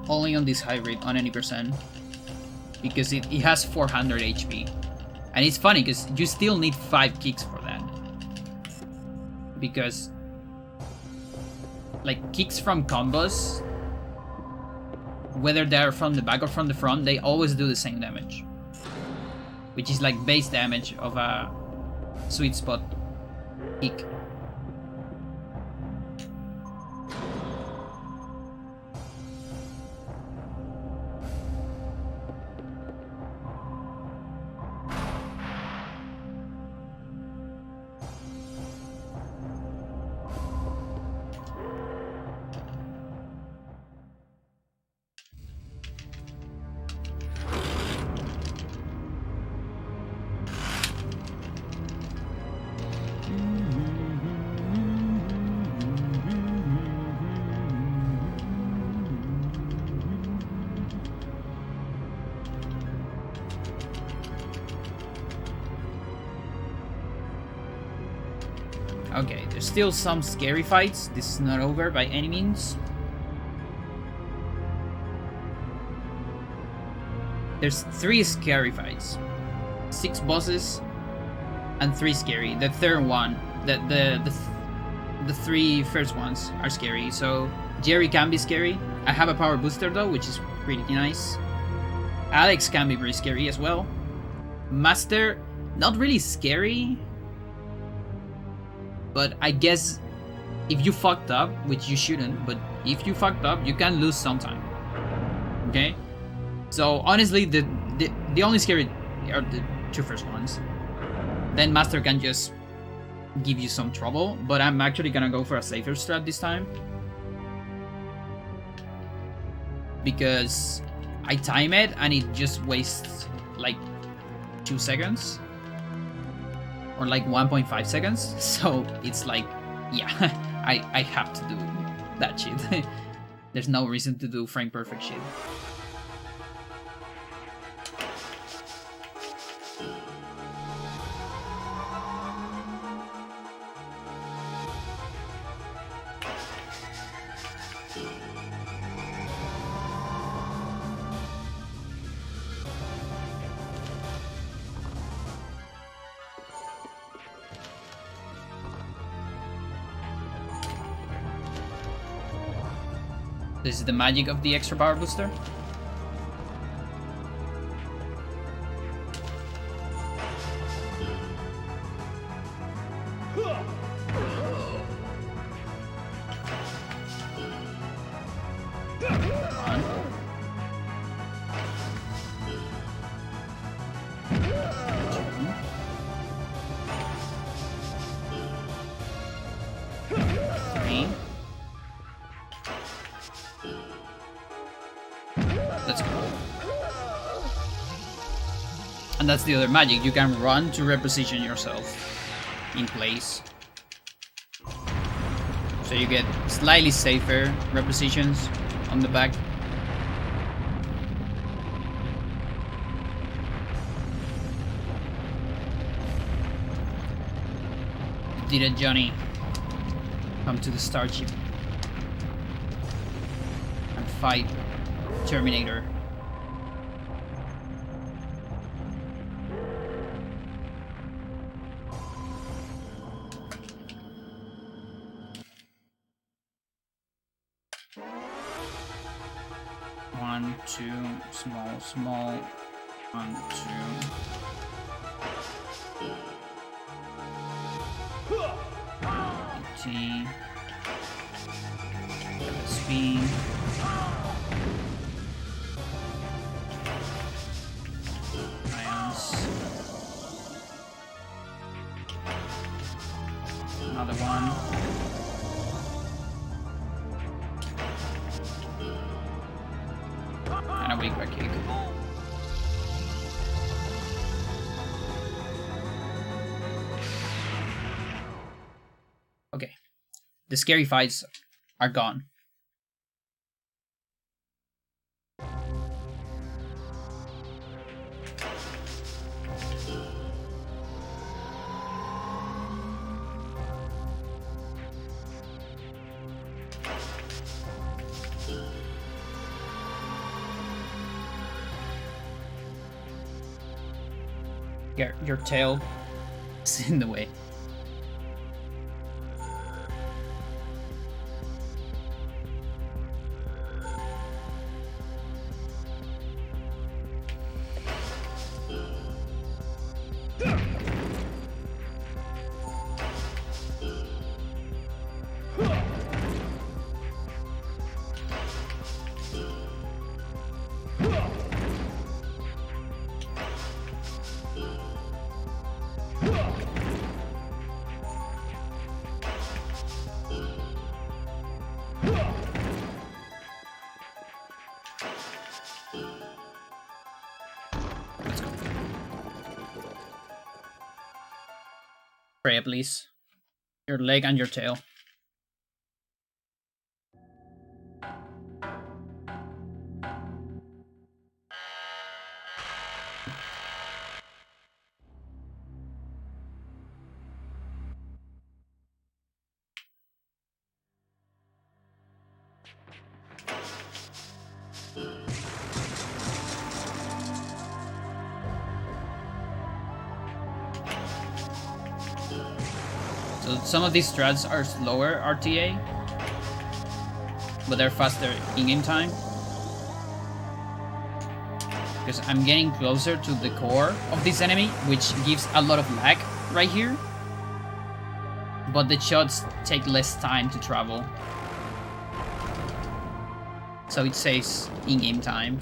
Only on this hybrid on any percent, because it has 400 HP. And it's funny because you still need 5 kicks for that, because like kicks from combos, whether they're from the back or from the front, they always do the same damage, which is like base damage of a sweet spot kick. Okay, there's still some scary fights. This is not over by any means. There's 3 scary fights. 6 bosses and 3 scary. The third one, the 3 first ones are scary. So Jerry can be scary. I have a power booster though, which is pretty nice. Alex can be very scary as well. Master, not really scary. But I guess if you fucked up, which you shouldn't, but if you fucked up, you can lose sometime. Okay? So honestly, the only scary are the 2 first ones. Then Master can just give you some trouble, but I'm actually gonna go for a safer strat this time. Because I time it and it just wastes like 2 seconds. Or like 1.5 seconds. So it's like, yeah, I have to do that shit. There's no reason to do frame perfect shit. This is the magic of the extra power booster. Let's go. And that's the other magic. You can run to reposition yourself in place. So you get slightly safer repositions on the back. You did it, Johnny. Come to the starship and fight Terminator. One, two, small. 1, 2. ET. Speed. Another one. And a weak back kick. Okay. The scary fights are gone. Your tail is in the way. Freya, please. Your leg and your tail. So some of these strats are slower RTA, but they're faster in-game time. Because I'm getting closer to the core of this enemy, which gives a lot of lag right here. But the shots take less time to travel. So it saves in-game time.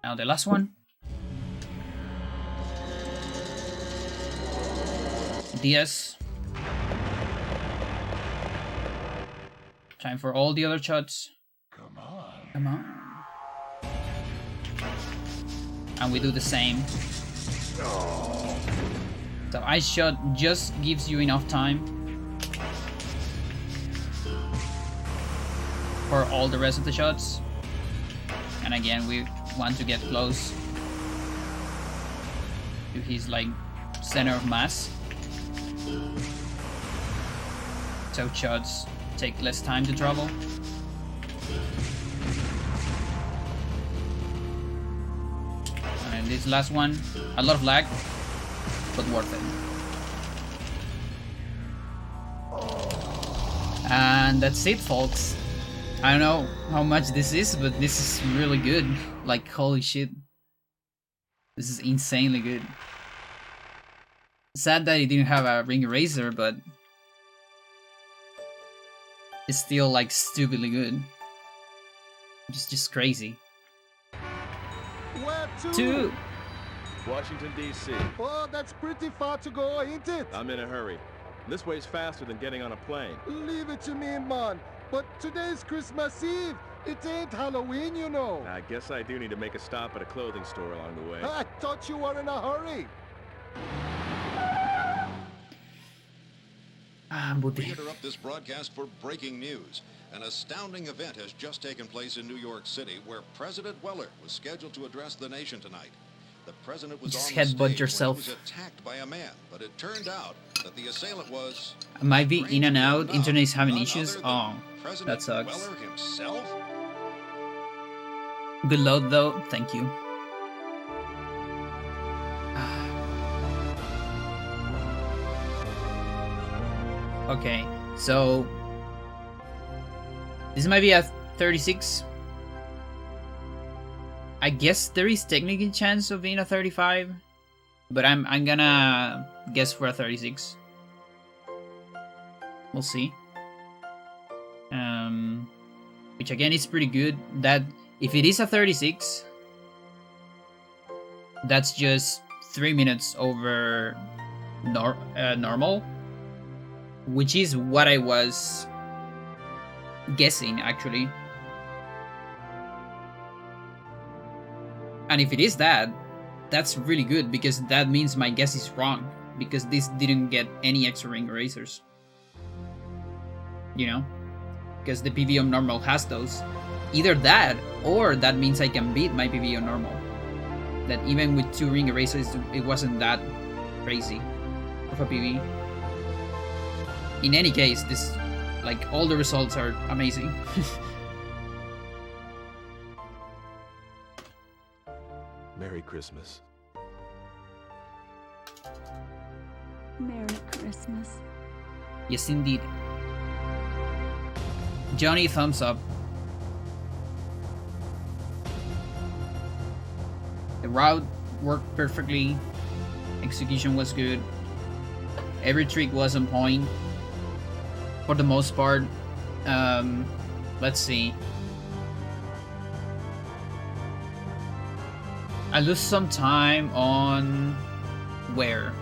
Now the last one. DS. Time for all the other shots.
Come on.
Come on. And we do the same. So ice shot just gives you enough time for all the rest of the shots. And again, we want to get close to his like center of mass. So shots take less time to travel. And this last one, a lot of lag, but worth it. And that's it, folks. I don't know how much this is, but this is really good. Like, holy shit. This is insanely good. Sad that it didn't have a ring eraser, but it's still like stupidly good. Just crazy.
Where to?
Two.
Washington, D.C.
Oh, that's pretty far to go, ain't it?
I'm in a hurry. This way's faster than getting on a plane.
Leave it to me, man. But today's Christmas Eve. It ain't Halloween, you know.
I guess I do need to make a stop at a clothing store along the way.
I thought you were in a hurry.
We interrupt this broadcast for breaking news. An astounding event has just taken place in New York City where President Weller was scheduled to address the nation tonight. The president was
Just
on the
headbutt
stage
yourself.
when he was attacked by a man, but it turned out that the assailant was...
I might be in and out.
Enough,
Internet is having
none
issues.
other than
Oh,
President
that sucks.
Weller himself?
Good load though. Thank you. Okay, so this might be a 36. I guess there is technically chance of being a 35, but I'm gonna guess for a 36. We'll see. Which again is pretty good. That if it is a 36, that's just 3 minutes over normal, which is what I was guessing actually. And if it is that, that's really good because that means my guess is wrong because this didn't get any extra ring erasers. You know? Because the PV on normal has those. Either that, or that means I can beat my PV on normal. That even with 2 ring erasers, it wasn't that crazy of a PV. In any case, this, like, all the results are amazing.
Merry Christmas.
Merry Christmas.
Yes, indeed. Johnny, thumbs up. The route worked perfectly. Execution was good. Every trick was on point. For the most part. Let's see. I lose some time on where?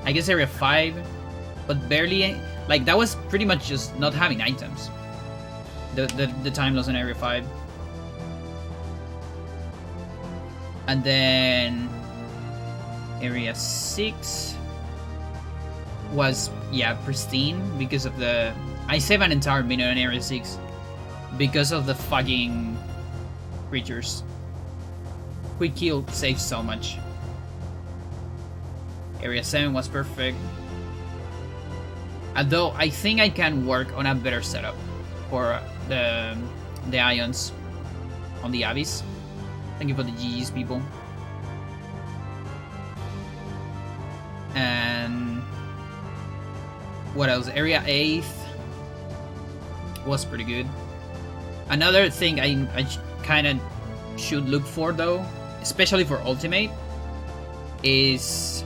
I guess area 5, but barely. Like that was pretty much just not having items. The time loss in area 5. And then Area 6 was, yeah, pristine because of the... I saved an entire minute on Area 6 because of the fucking creatures. Quick kill saves so much. Area 7 was perfect. Although I think I can work on a better setup for the ions on the Abyss. Thank you for the GG's, people. And what else? Area 8 was pretty good. Another thing I kind of should look for, though, especially for Ultimate, is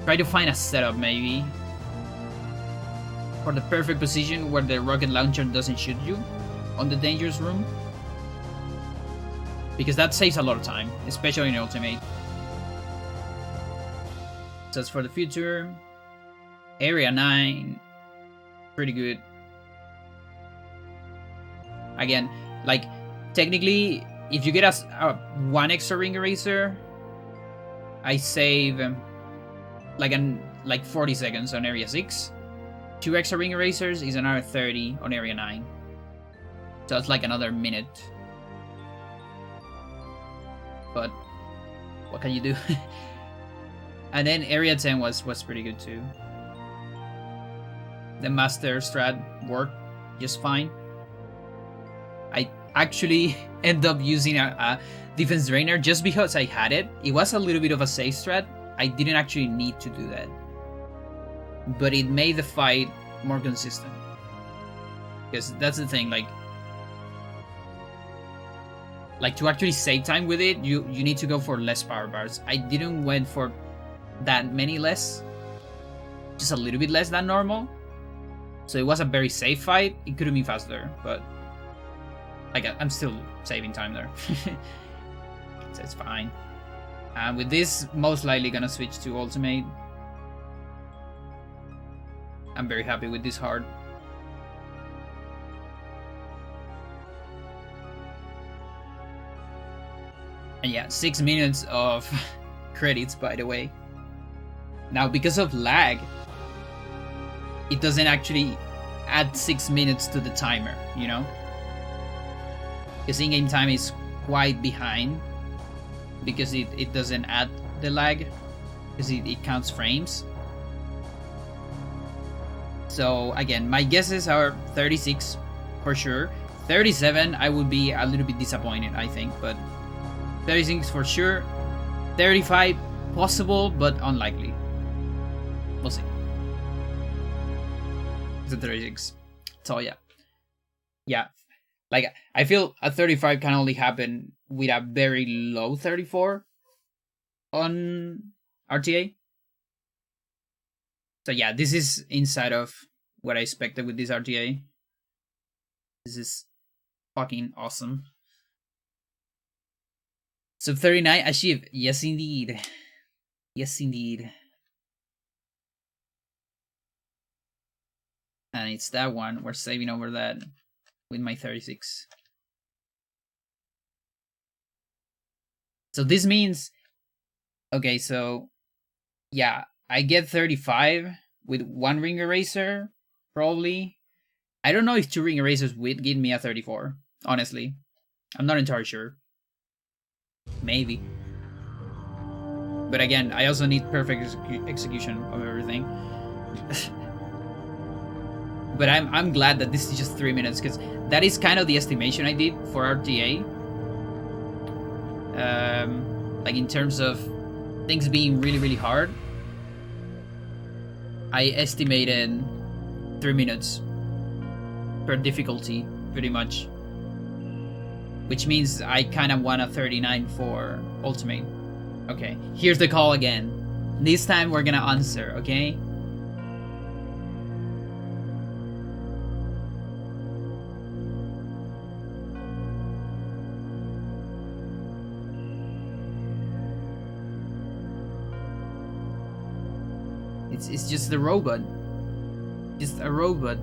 try to find a setup maybe for the perfect position where the rocket launcher doesn't shoot you on the dangerous room, because that saves a lot of time, especially in Ultimate. So as for the future, Area 9, pretty good. Again, like, technically, if you get a one extra ring eraser, I save like 40 seconds on Area 6. 2 extra ring erasers is another 30 on Area 9. So it's like another minute. But what can you do? And then Area 10 was pretty good too. The Master Strat worked just fine. I actually end up using a Defense Drainer just because I had it. It was a little bit of a safe strat. I didn't actually need to do that. But it made the fight more consistent. Because that's the thing, like to actually save time with it, you need to go for less power bars. I didn't went for that many less. Just a little bit less than normal. So it was a very safe fight. It could have been faster, but like, I'm still saving time there. So it's fine. And with this, most likely gonna switch to Ultimate. I'm very happy with this hard. And yeah, 6 minutes of credits, by the way. Now, because of lag, it doesn't actually add 6 minutes to the timer, you know? Because in-game time is quite behind, because it doesn't add the lag, because it counts frames. So again, my guesses are 36 for sure. 37, I would be a little bit disappointed, I think, but 36 for sure. 35 possible, but unlikely. We'll see. It's a 36. So yeah. Yeah. Like, I feel a 35 can only happen with a very low 34 on RTA. So yeah, this is inside of what I expected with this RTA. This is fucking awesome. Sub 39 achieved. Yes, indeed. Yes, indeed. And it's that one. We're saving over that with my 36. So this means... Okay, so... Yeah, I get 35 with 1 ring eraser, probably. I don't know if 2 ring erasers would give me a 34, honestly. I'm not entirely sure. Maybe. But again, I also need perfect execution of everything. But I'm glad that this is just 3 minutes, because that is kind of the estimation I did for RTA. Like, in terms of things being really, really hard, I estimated 3 minutes per difficulty, pretty much. Which means I kind of want a 39 for Ultimate. Okay, here's the call again. This time we're gonna answer, okay? It's just a robot. Just a robot.